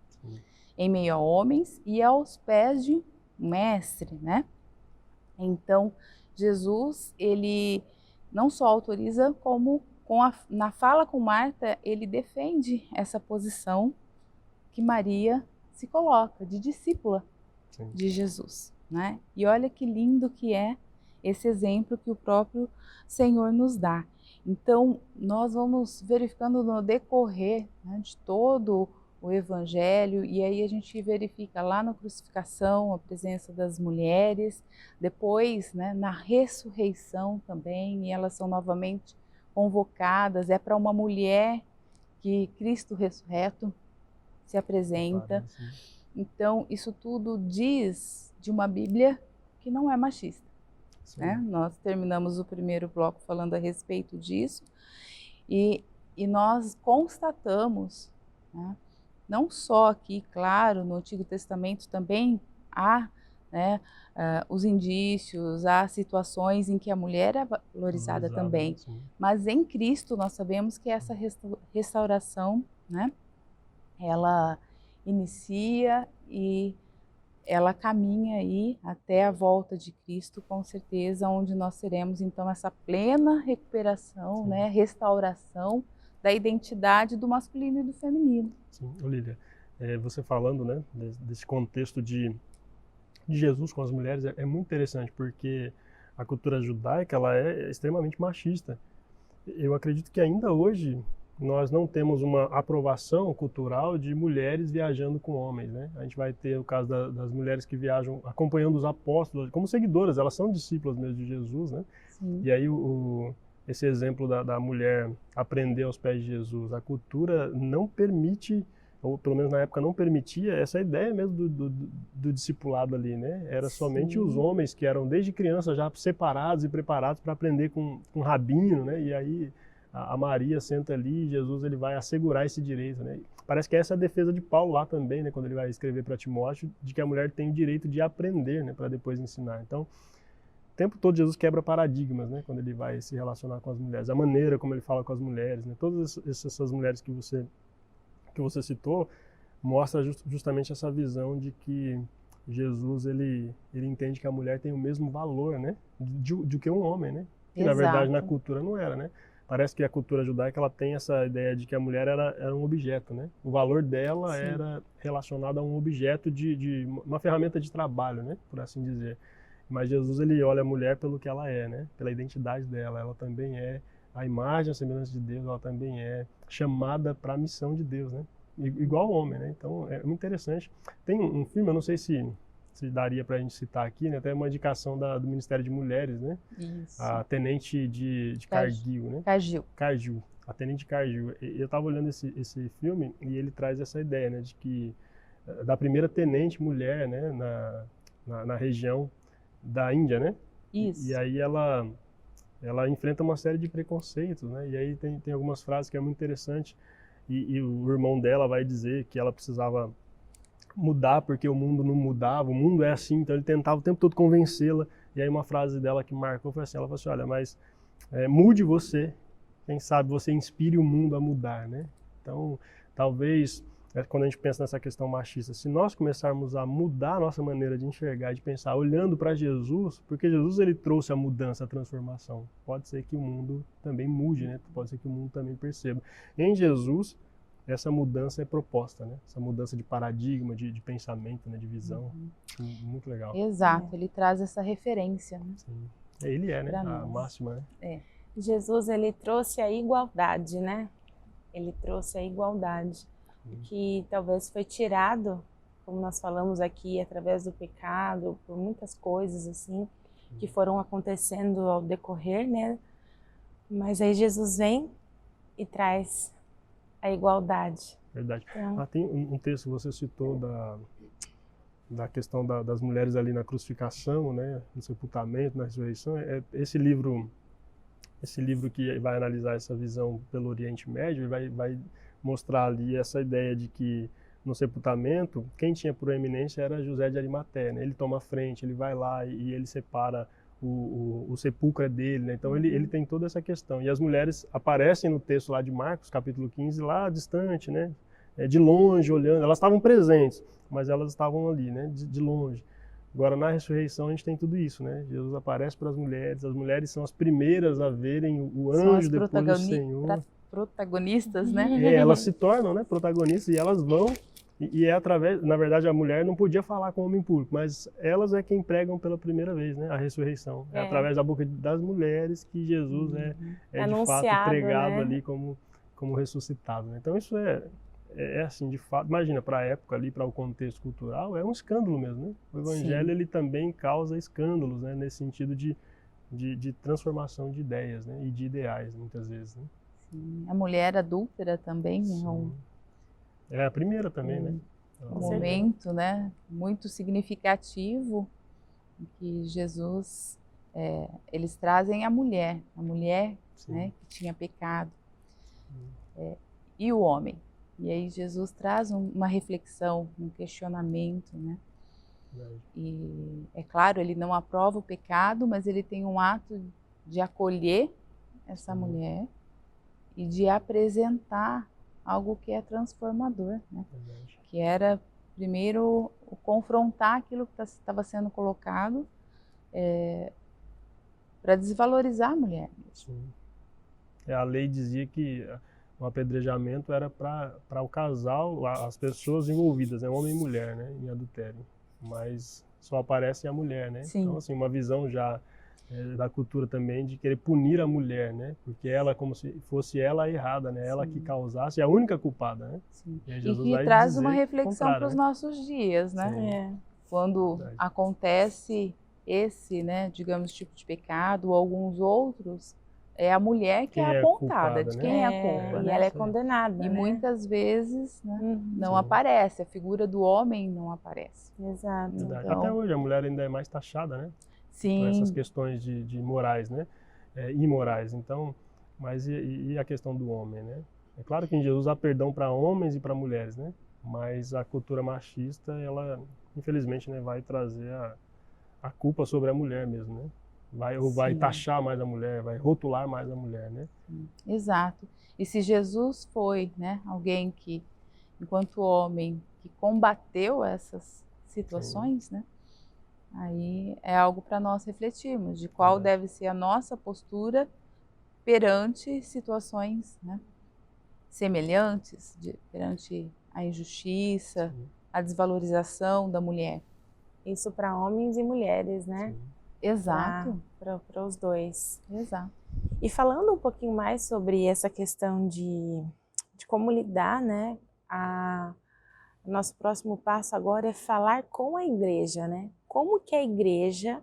Speaker 3: em meio a homens e aos pés de um mestre, né? Então, Jesus, ele não só autoriza, como na fala com Marta, ele defende essa posição que Maria se coloca, de discípula de Jesus, né? E olha que lindo que é esse exemplo que o próprio Senhor nos dá. Então, nós vamos verificando no decorrer, né, de todo o Evangelho, e aí a gente verifica lá na crucificação a presença das mulheres, depois, né, na ressurreição também, e elas são novamente convocadas, é para uma mulher que Cristo ressurreto se apresenta. Então, isso tudo diz de uma Bíblia que não é machista. Né? Nós terminamos o primeiro bloco falando a respeito disso, e nós constatamos, né, não só aqui, claro, no Antigo Testamento também há, né, os indícios, há situações em que a mulher é valorizada também, mas em Cristo nós sabemos que essa restauração, né, ela inicia e ela caminha aí até a volta de Cristo, com certeza, onde nós teremos então essa plena recuperação, né, restauração da identidade do masculino e do feminino.
Speaker 4: Sim, Olívia, você falando, né, desse contexto de Jesus com as mulheres, é muito interessante, porque a cultura judaica ela é extremamente machista. Eu acredito que ainda hoje nós não temos uma aprovação cultural de mulheres viajando com homens, né? A gente vai ter o caso das mulheres que viajam acompanhando os apóstolos, como seguidoras, elas são discípulas mesmo de Jesus, né?
Speaker 3: Sim.
Speaker 4: E aí esse exemplo da mulher aprender aos pés de Jesus, a cultura não permite, ou pelo menos na época não permitia, essa ideia mesmo do discipulado ali, né? Era somente os homens que eram desde criança já separados e preparados para aprender com um rabino, né? E aí a Maria senta ali e Jesus ele vai assegurar esse direito, né? Parece que essa é a defesa de Paulo lá também, né? Quando ele vai escrever para Timóteo, de que a mulher tem o direito de aprender, né? Para depois ensinar. Então, o tempo todo Jesus quebra paradigmas, né? Quando ele vai se relacionar com as mulheres, a maneira como ele fala com as mulheres, né? Todas essas mulheres que você citou mostra justamente essa visão de que Jesus ele entende que a mulher tem o mesmo valor, né? De que um homem, né? Que na verdade na cultura não era, né? Parece que a cultura judaica ela tem essa ideia de que a mulher era um objeto, né? O valor dela era relacionado a um objeto de uma ferramenta de trabalho, né? Por assim dizer. Mas Jesus ele olha a mulher pelo que ela é, né? Pela identidade dela. Ela também é a imagem, a semelhança de Deus. Ela também é chamada para a missão de Deus, né? Igual ao homem, né? Então é muito interessante. Tem um filme, eu não sei se daria para a gente citar aqui, né? Até uma indicação do Ministério de Mulheres, né?
Speaker 3: Isso.
Speaker 4: A tenente de Cargill, né? Cargill, a tenente Cargill. Eu estava olhando esse filme e ele traz essa ideia, né? De que da primeira tenente mulher, né? Na região da Índia, né?
Speaker 3: Isso.
Speaker 4: E aí ela enfrenta uma série de preconceitos, né? E aí tem algumas frases que é muito interessante e o irmão dela vai dizer que ela precisava mudar porque o mundo não mudava, o mundo é assim, então ele tentava o tempo todo convencê-la. E aí uma frase dela que marcou foi assim, ela falou assim, olha, mas mude você, quem sabe você inspire o mundo a mudar, né? Então, talvez, quando a gente pensa nessa questão machista, se nós começarmos a mudar a nossa maneira de enxergar e de pensar, olhando para Jesus, porque Jesus ele trouxe a mudança, a transformação, pode ser que o mundo também mude, né? Pode ser que o mundo também perceba. Em Jesus, essa mudança é proposta, né? Essa mudança de paradigma, de pensamento, né? De visão. Muito legal.
Speaker 3: Exato, ele traz essa referência. Né?
Speaker 4: Sim. Ele é, né? A máxima, né?
Speaker 1: Jesus, ele trouxe a igualdade, né? Ele trouxe a igualdade, que talvez foi tirado, como nós falamos aqui, através do pecado, por muitas coisas assim, que foram acontecendo ao decorrer, né? Mas aí Jesus vem e traz a igualdade.
Speaker 4: Verdade.
Speaker 1: Então,
Speaker 4: Tem um texto que você citou da questão das mulheres ali na crucificação, né, no sepultamento, na ressurreição. Esse livro que vai analisar essa visão pelo Oriente Médio, vai mostrar ali essa ideia de que no sepultamento, quem tinha proeminência era José de Arimateia, né? Ele toma a frente, ele vai lá e ele separa o sepulcro dele, né? Então ele tem toda essa questão. E as mulheres aparecem no texto lá de Marcos, capítulo 15, lá distante, né? De longe, olhando. Elas estavam presentes, mas elas estavam ali, né? De longe. Agora, na ressurreição, a gente tem tudo isso, né? Jesus aparece para as mulheres são as primeiras a verem o anjo depois do Senhor.
Speaker 3: Protagonistas, né?
Speaker 4: Elas se tornam, né, protagonistas e elas vão, e é através, na verdade a mulher não podia falar com o homem público, mas elas é quem pregam pela primeira vez, né, a ressurreição. É através da boca das mulheres que Jesus é de fato pregado, né? Ali como ressuscitado. Né? Então isso é assim, de fato, imagina, para a época ali, para o contexto cultural, é um escândalo mesmo, né? O evangelho, ele também causa escândalos, né, nesse sentido de transformação de ideias, né, e de ideais, muitas vezes, né?
Speaker 3: A mulher adúltera também
Speaker 4: é a primeira também, né?
Speaker 3: Um momento, né, muito significativo em que Jesus, eles trazem a mulher, né, que tinha pecado, e o homem. E aí Jesus traz uma reflexão, um questionamento, né? E é claro, ele não aprova o pecado, mas ele tem um ato de acolher essa mulher e de apresentar algo que é transformador, né? Que era, primeiro, confrontar aquilo que estava sendo colocado para desvalorizar a mulher.
Speaker 4: Sim. A lei dizia que o apedrejamento era para o casal, as pessoas envolvidas, né, homem e mulher, né, em adultério. Mas só aparece a mulher, né?
Speaker 3: Sim.
Speaker 4: Então, assim, uma visão já da cultura também de querer punir a mulher, né? Porque ela, como se fosse ela a errada, né? Ela que causasse, a única culpada, né?
Speaker 3: Sim.
Speaker 4: E, aí
Speaker 3: E
Speaker 4: Jesus
Speaker 3: que
Speaker 4: vai
Speaker 3: traz
Speaker 4: dizer
Speaker 3: uma
Speaker 4: o
Speaker 3: reflexão
Speaker 4: contrário,
Speaker 3: para os
Speaker 4: né?
Speaker 3: nossos dias, né?
Speaker 4: Sim.
Speaker 3: Quando
Speaker 4: Verdade.
Speaker 3: acontece esse, né, digamos, tipo de pecado ou alguns outros, é a mulher que
Speaker 4: Quem
Speaker 3: é
Speaker 4: é
Speaker 3: apontada,
Speaker 4: culpada,
Speaker 3: de
Speaker 4: né?
Speaker 3: quem é a culpa,
Speaker 1: E
Speaker 3: né?
Speaker 1: ela é
Speaker 4: Isso aí.
Speaker 1: condenada,
Speaker 3: E
Speaker 1: né?
Speaker 3: muitas vezes, né, não
Speaker 4: Sim.
Speaker 3: aparece, a figura do homem não aparece.
Speaker 1: Exato.
Speaker 4: Verdade.
Speaker 3: Então,
Speaker 4: Até hoje a mulher ainda é mais taxada, né? Por essas
Speaker 3: sim,
Speaker 4: questões de morais, né? Imorais. Então, mas e a questão do homem, né? É claro que em Jesus há perdão para homens e para mulheres, né? Mas a cultura machista, ela, infelizmente, né, vai trazer a culpa sobre a mulher mesmo, né? Vai
Speaker 3: Sim.
Speaker 4: taxar mais a mulher, vai rotular mais a mulher, né?
Speaker 3: exato. E se Jesus foi, né, alguém que, enquanto homem, que combateu essas situações, né, aí é algo para nós refletirmos de qual
Speaker 4: Verdade.
Speaker 3: deve ser a nossa postura perante situações, né, semelhantes, perante a injustiça,
Speaker 4: Sim.
Speaker 3: a desvalorização da mulher.
Speaker 1: Isso para homens e mulheres, né?
Speaker 4: Sim.
Speaker 3: Exato,
Speaker 1: Para os dois.
Speaker 3: exato.
Speaker 1: E falando um pouquinho mais sobre essa questão de como lidar, né? Nosso próximo passo agora é falar com a igreja, né? Como que a igreja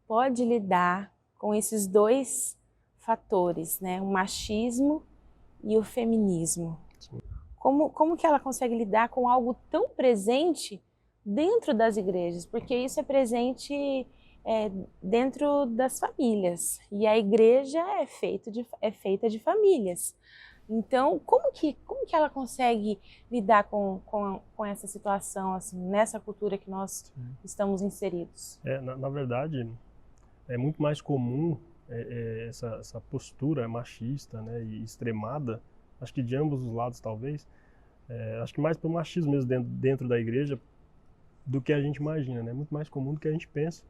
Speaker 1: pode lidar com esses dois fatores, né? O machismo e o feminismo.
Speaker 4: Sim.
Speaker 1: Como que ela consegue lidar com algo tão presente dentro das igrejas? Porque isso é presente dentro das famílias. E a igreja é feita de famílias. Então, como que ela consegue lidar com essa situação, assim, nessa cultura que nós estamos inseridos?
Speaker 4: Na verdade, é muito mais comum essa postura machista, né, e extremada, acho que de ambos os lados talvez, acho que mais pelo machismo mesmo dentro da igreja do que a gente imagina, né, muito mais comum do que a gente pensa,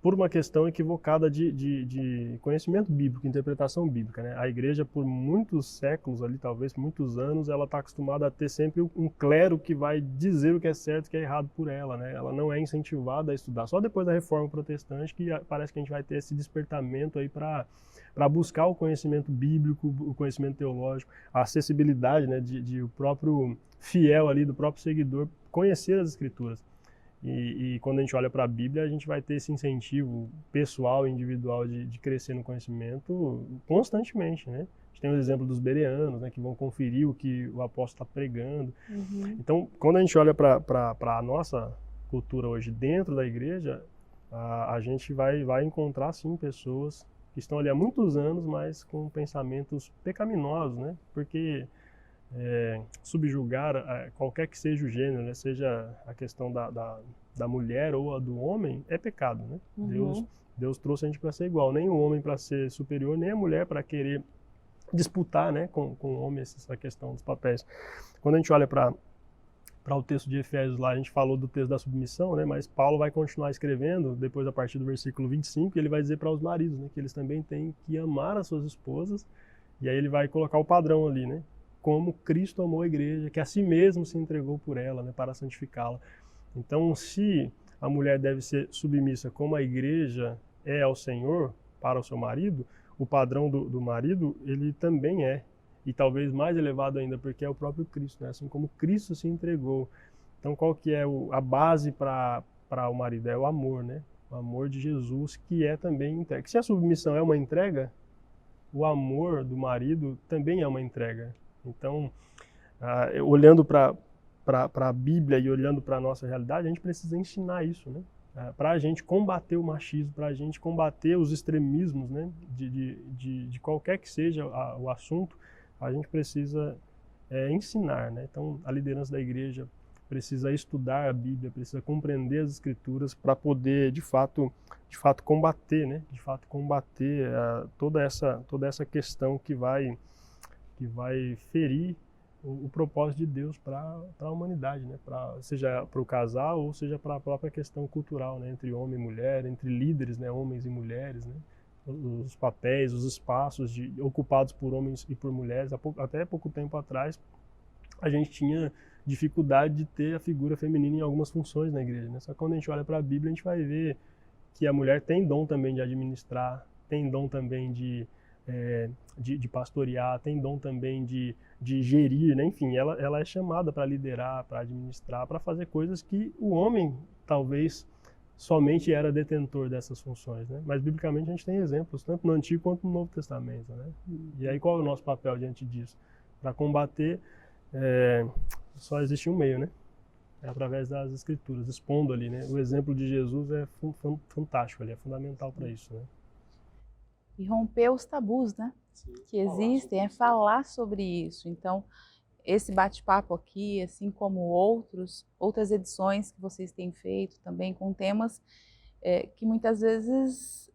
Speaker 4: por uma questão equivocada de conhecimento bíblico, interpretação bíblica, né? A igreja, por muitos séculos ali, talvez muitos anos, ela está acostumada a ter sempre um clero que vai dizer o que é certo e o que é errado por ela, né? Ela não é incentivada a estudar. Só depois da Reforma Protestante que parece que a gente vai ter esse despertamento aí para buscar o conhecimento bíblico, o conhecimento teológico, a acessibilidade, né, de o próprio fiel ali, do próprio seguidor, conhecer as Escrituras. E quando a gente olha para a Bíblia, a gente vai ter esse incentivo pessoal, individual de crescer no conhecimento constantemente, né? A gente tem o exemplo dos bereanos, né, que vão conferir o que o apóstolo está pregando. Então, quando a gente olha para a nossa cultura hoje dentro da igreja, a gente vai encontrar, sim, pessoas que estão ali há muitos anos, mas com pensamentos pecaminosos, né? Porque subjugar qualquer que seja o gênero, né, seja a questão da mulher ou a do homem, é pecado, né? Deus trouxe a gente para ser igual, nem o homem para ser superior, nem a mulher para querer disputar, né, com o homem essa questão dos papéis. Quando a gente olha para o texto de Efésios lá, a gente falou do texto da submissão, né, mas Paulo vai continuar escrevendo, depois a partir do versículo 25, e ele vai dizer para os maridos, né, que eles também têm que amar as suas esposas, e aí ele vai colocar o padrão ali, né? Como Cristo amou a igreja, que a si mesmo se entregou por ela, né, para santificá-la. Então, se a mulher deve ser submissa como a igreja é ao Senhor, para o seu marido, o padrão do marido, ele também é, e talvez mais elevado ainda, porque é o próprio Cristo, né? Assim como Cristo se entregou. Então, qual que é a base para o marido? É o amor, né? O amor de Jesus, que é também entrega. Se a submissão é uma entrega, o amor do marido também é uma entrega. Então, olhando para a Bíblia e olhando para a nossa realidade, a gente precisa ensinar isso, né? Para a gente combater o machismo, para a gente combater os extremismos, né? De qualquer que seja o assunto, a gente precisa ensinar, né? Então, a liderança da igreja precisa estudar a Bíblia, precisa compreender as Escrituras para poder, de fato combater, né? De fato combater toda essa questão que vai ferir o propósito de Deus para a humanidade, né? Seja para o casal ou seja para a própria questão cultural, né? Entre homem e mulher, entre líderes, né? Homens e mulheres, né? os papéis, os espaços ocupados por homens e por mulheres. Até pouco tempo atrás, a gente tinha dificuldade de ter a figura feminina em algumas funções na igreja, né? Só que quando a gente olha para a Bíblia, a gente vai ver que a mulher tem dom também de administrar, tem dom também de pastorear, tem dom também de gerir, né? Enfim, ela é chamada para liderar, para administrar, para fazer coisas que o homem talvez somente era detentor dessas funções, né? Mas biblicamente a gente tem exemplos, tanto no Antigo quanto no Novo Testamento, né? E aí qual é o nosso papel diante disso? Para combater, só existe um meio, né? É através das Escrituras, expondo ali, né? O exemplo de Jesus é fantástico ali, é fundamental para isso, né?
Speaker 3: E romper os tabus, né? Que existem, falar sobre isso. Então, esse bate-papo aqui, assim como outras edições que vocês têm feito também com temas que muitas vezes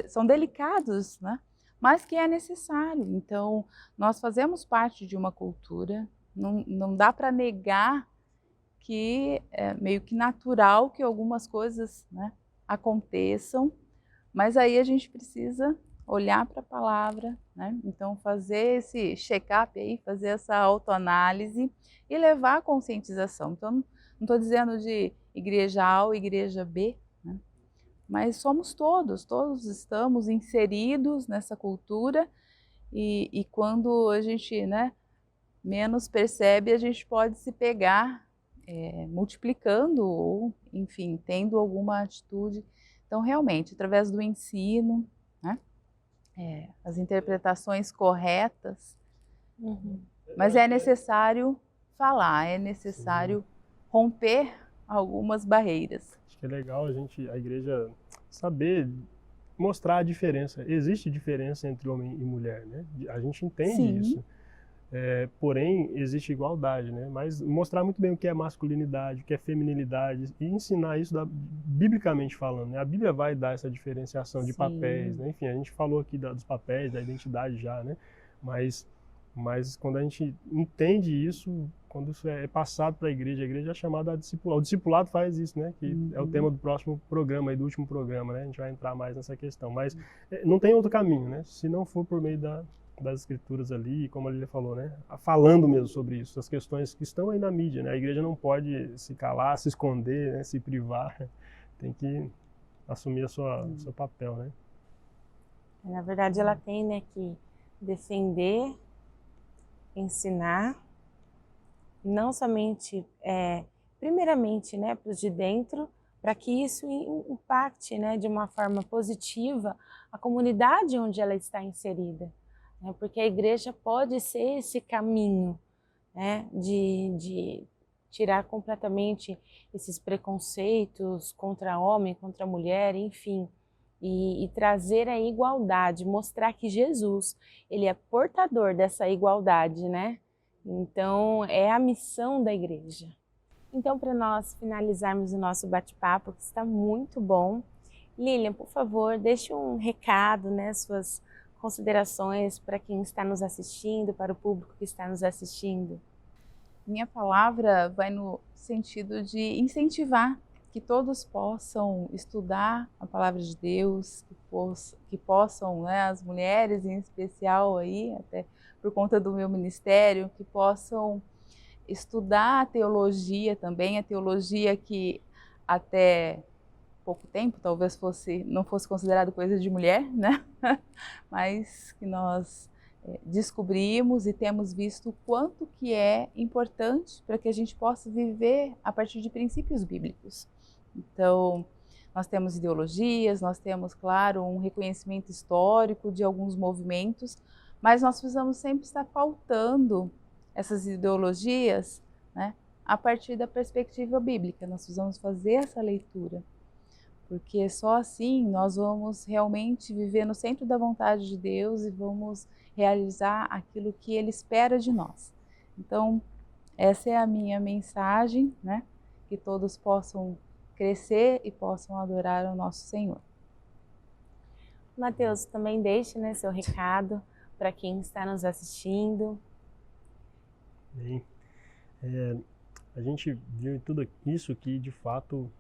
Speaker 3: são delicados, né? Mas que é necessário. Então, nós fazemos parte de uma cultura, não dá para negar que é meio que natural que algumas coisas, né, aconteçam, mas aí a gente precisa olhar para a palavra, né? Então fazer esse check-up aí, fazer essa autoanálise e levar a conscientização. Então não estou dizendo de igreja A ou igreja B, né? Mas somos todos estamos inseridos nessa cultura e quando a gente, né, menos percebe, a gente pode se pegar multiplicando ou, enfim, tendo alguma atitude. Então, realmente, através do ensino, né, as interpretações corretas, mas é necessário falar, é necessário romper algumas barreiras.
Speaker 4: Acho que é legal a igreja saber mostrar a diferença. Existe diferença entre homem e mulher, né? A gente entende isso. Porém, existe igualdade, né? Mas mostrar muito bem o que é masculinidade, o que é feminilidade e ensinar isso biblicamente falando, né? A Bíblia vai dar essa diferenciação de papéis, né? Enfim, a gente falou aqui dos papéis, da identidade já, né? Mas quando a gente entende isso, quando isso é passado para a igreja é chamada a discipular. O discipulado faz isso, né? Que é o tema do próximo programa, aí, do último programa, né? A gente vai entrar mais nessa questão. Mas não tem outro caminho, né? Se não for por meio das Escrituras ali, como a Lília falou, né? Falando mesmo sobre isso, as questões que estão aí na mídia, né? A igreja não pode se calar, se esconder, né? Se privar, tem que assumir seu papel, né?
Speaker 1: Na verdade, ela tem, né, que defender, ensinar, não somente, primeiramente, né, para os de dentro, para que isso impacte, né, de uma forma positiva a comunidade onde ela está inserida. Porque a igreja pode ser esse caminho, né, de tirar completamente esses preconceitos contra homem, contra mulher, enfim, e trazer a igualdade, mostrar que Jesus, ele é portador dessa igualdade, né? Então, é a missão da igreja. Então, para nós finalizarmos o nosso bate-papo, que está muito bom, Lilian, por favor, deixe um recado, né, suas considerações para quem está nos assistindo, para o público que está nos assistindo.
Speaker 3: Minha palavra vai no sentido de incentivar que todos possam estudar a palavra de Deus, que possam, né, as mulheres em especial aí, até por conta do meu ministério, que possam estudar a teologia também, a teologia que até pouco tempo talvez não fosse considerado coisa de mulher, né? Mas que nós descobrimos e temos visto o quanto que é importante para que a gente possa viver a partir de princípios bíblicos. Então, nós temos ideologias, nós temos, claro, um reconhecimento histórico de alguns movimentos, mas nós precisamos sempre estar pautando essas ideologias, né, a partir da perspectiva bíblica. Nós precisamos fazer essa leitura, porque só assim nós vamos realmente viver no centro da vontade de Deus e vamos realizar aquilo que Ele espera de nós. Então, essa é a minha mensagem, né? Que todos possam crescer e possam adorar o nosso Senhor.
Speaker 1: Mateus, também deixe, né, seu recado para quem está nos assistindo.
Speaker 4: Bem, a gente viu em tudo isso que, de fato,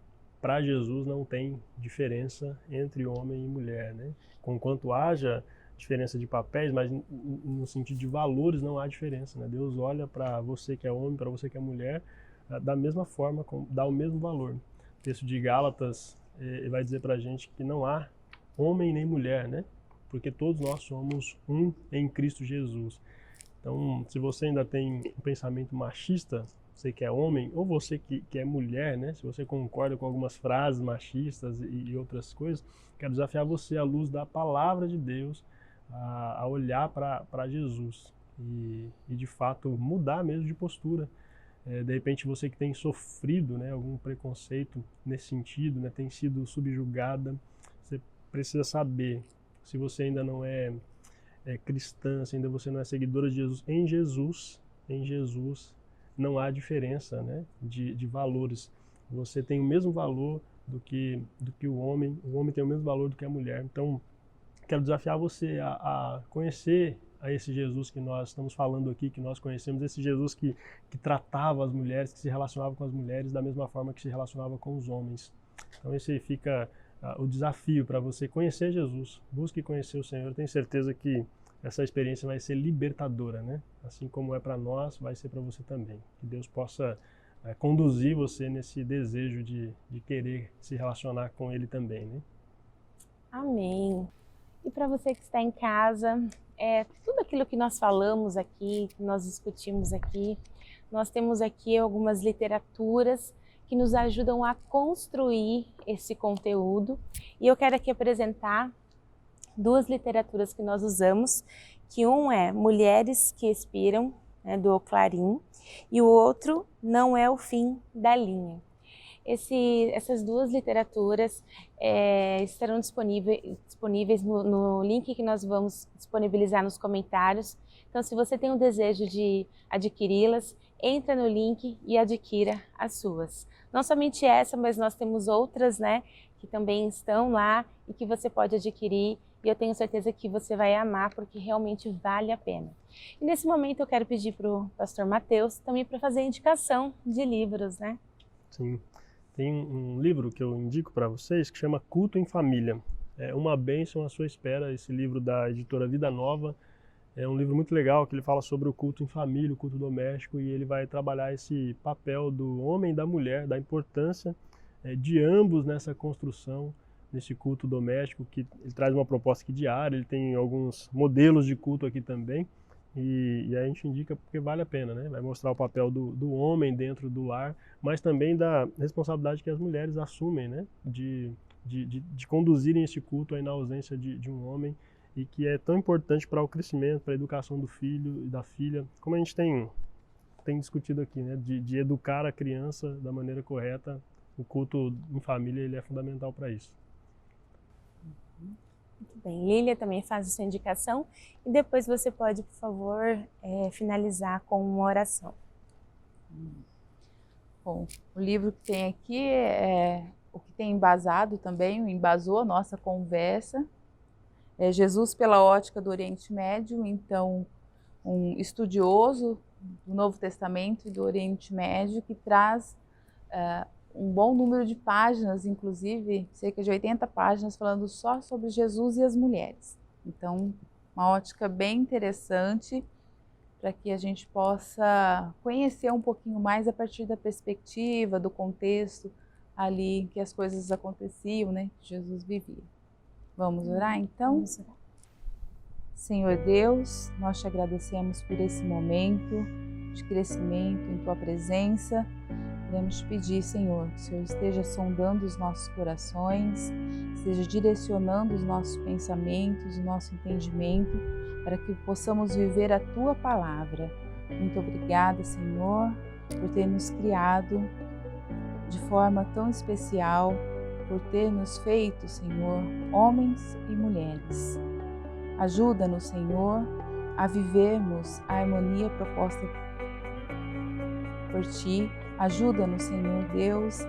Speaker 4: para Jesus não tem diferença entre homem e mulher, né? Conquanto haja diferença de papéis, mas no sentido de valores não há diferença, né? Deus olha para você que é homem, para você que é mulher, da mesma forma, dá o mesmo valor. O texto de Gálatas vai dizer para a gente que não há homem nem mulher, né? Porque todos nós somos um em Cristo Jesus. Então, se você ainda tem um pensamento machista, você que é homem, ou você que é mulher, né? Se você concorda com algumas frases machistas e outras coisas, quero desafiar você à luz da palavra de Deus, a olhar para Jesus e de fato mudar mesmo de postura. De repente você que tem sofrido, né, algum preconceito nesse sentido, né, tem sido subjugada, você precisa saber, se você ainda não é cristã, se ainda você não é seguidora de Jesus, em Jesus não há diferença, né, de valores. Você tem o mesmo valor do que o homem tem o mesmo valor do que a mulher. Então, quero desafiar você a conhecer a esse Jesus que nós estamos falando aqui, que nós conhecemos, esse Jesus que tratava as mulheres, que se relacionava com as mulheres da mesma forma que se relacionava com os homens. Então esse fica o desafio para você conhecer Jesus, busque conhecer o Senhor. Eu tenho certeza que essa experiência vai ser libertadora, né? Assim como é para nós, vai ser para você também. Que Deus possa conduzir você nesse desejo de querer se relacionar com Ele também, né?
Speaker 1: Amém. E para você que está em casa, tudo aquilo que nós falamos aqui, que nós discutimos aqui, nós temos aqui algumas literaturas que nos ajudam a construir esse conteúdo. E eu quero aqui apresentar duas literaturas que nós usamos, que um é Mulheres que Expiram, né, do Clarim, e o outro Não é o Fim da Linha. Essas duas literaturas estarão disponíveis no link que nós vamos disponibilizar nos comentários. Então, se você tem o desejo de adquiri-las, entra no link e adquira as suas. Não somente essa, mas nós temos outras, né, que também estão lá e que você pode adquirir. E eu tenho certeza que você vai amar, porque realmente vale a pena. E nesse momento eu quero pedir para o pastor Mateus também para fazer a indicação de livros, né?
Speaker 4: Sim. Tem um livro que eu indico para vocês que chama Culto em Família. É Uma Bênção à Sua Espera, esse livro da editora Vida Nova. É um livro muito legal que ele fala sobre o culto em família, o culto doméstico, e ele vai trabalhar esse papel do homem e da mulher, da importância de ambos nessa construção, nesse culto doméstico, que ele traz uma proposta aqui diária, ele tem alguns modelos de culto aqui também, e a gente indica porque vale a pena, né? Vai mostrar o papel do homem dentro do lar, mas também da responsabilidade que as mulheres assumem, né? De conduzirem esse culto aí na ausência de um homem, e que é tão importante para o crescimento, para a educação do filho e da filha, como a gente tem discutido aqui, né? De educar a criança da maneira correta. O culto em família ele é fundamental para isso.
Speaker 1: Muito bem, Lília também faz a sua indicação e depois você pode, por favor, finalizar com uma oração.
Speaker 3: Bom, o livro que tem aqui o que tem embasado também, embasou a nossa conversa, é Jesus pela ótica do Oriente Médio. Então, um estudioso do Novo Testamento e do Oriente Médio que traz um bom número de páginas, inclusive cerca de 80 páginas, falando só sobre Jesus e as mulheres. Então, uma ótica bem interessante para que a gente possa conhecer um pouquinho mais a partir da perspectiva, do contexto ali em que as coisas aconteciam, né, que Jesus vivia. Vamos orar então?
Speaker 1: Vamos orar.
Speaker 3: Senhor Deus, nós te agradecemos por esse momento de crescimento em Tua presença. Queremos te pedir, Senhor, que o Senhor esteja sondando os nossos corações, esteja direcionando os nossos pensamentos, o nosso entendimento, para que possamos viver a Tua palavra. Muito obrigada, Senhor, por ter nos criado de forma tão especial, por ter nos feito, Senhor, homens e mulheres. Ajuda-nos, Senhor, a vivermos a harmonia proposta por Ti. Ajuda-nos, Senhor Deus,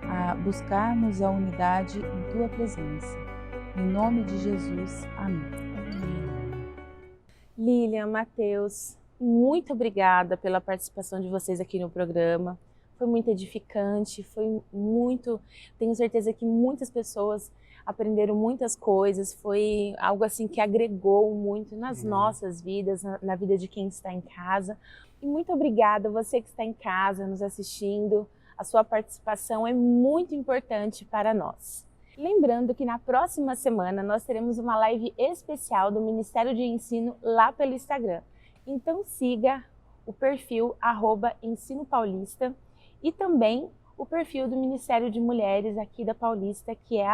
Speaker 3: a buscarmos a unidade em Tua presença. Em nome de Jesus, amém.
Speaker 1: Lília, Mateus, muito obrigada pela participação de vocês aqui no programa. foi muito edificante, tenho certeza que muitas pessoas aprenderam muitas coisas, foi algo assim que agregou muito nas nossas vidas, na vida de quem está em casa. E muito obrigada você que está em casa nos assistindo, a sua participação é muito importante para nós. Lembrando que na próxima semana nós teremos uma live especial do Ministério de Ensino lá pelo Instagram. Então siga o perfil @ensinopaulista e também o perfil do Ministério de Mulheres aqui da Paulista, que é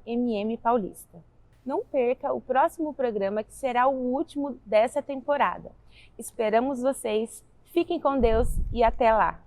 Speaker 1: @mmpaulista. Não perca o próximo programa, que será o último dessa temporada. Esperamos vocês, fiquem com Deus e até lá!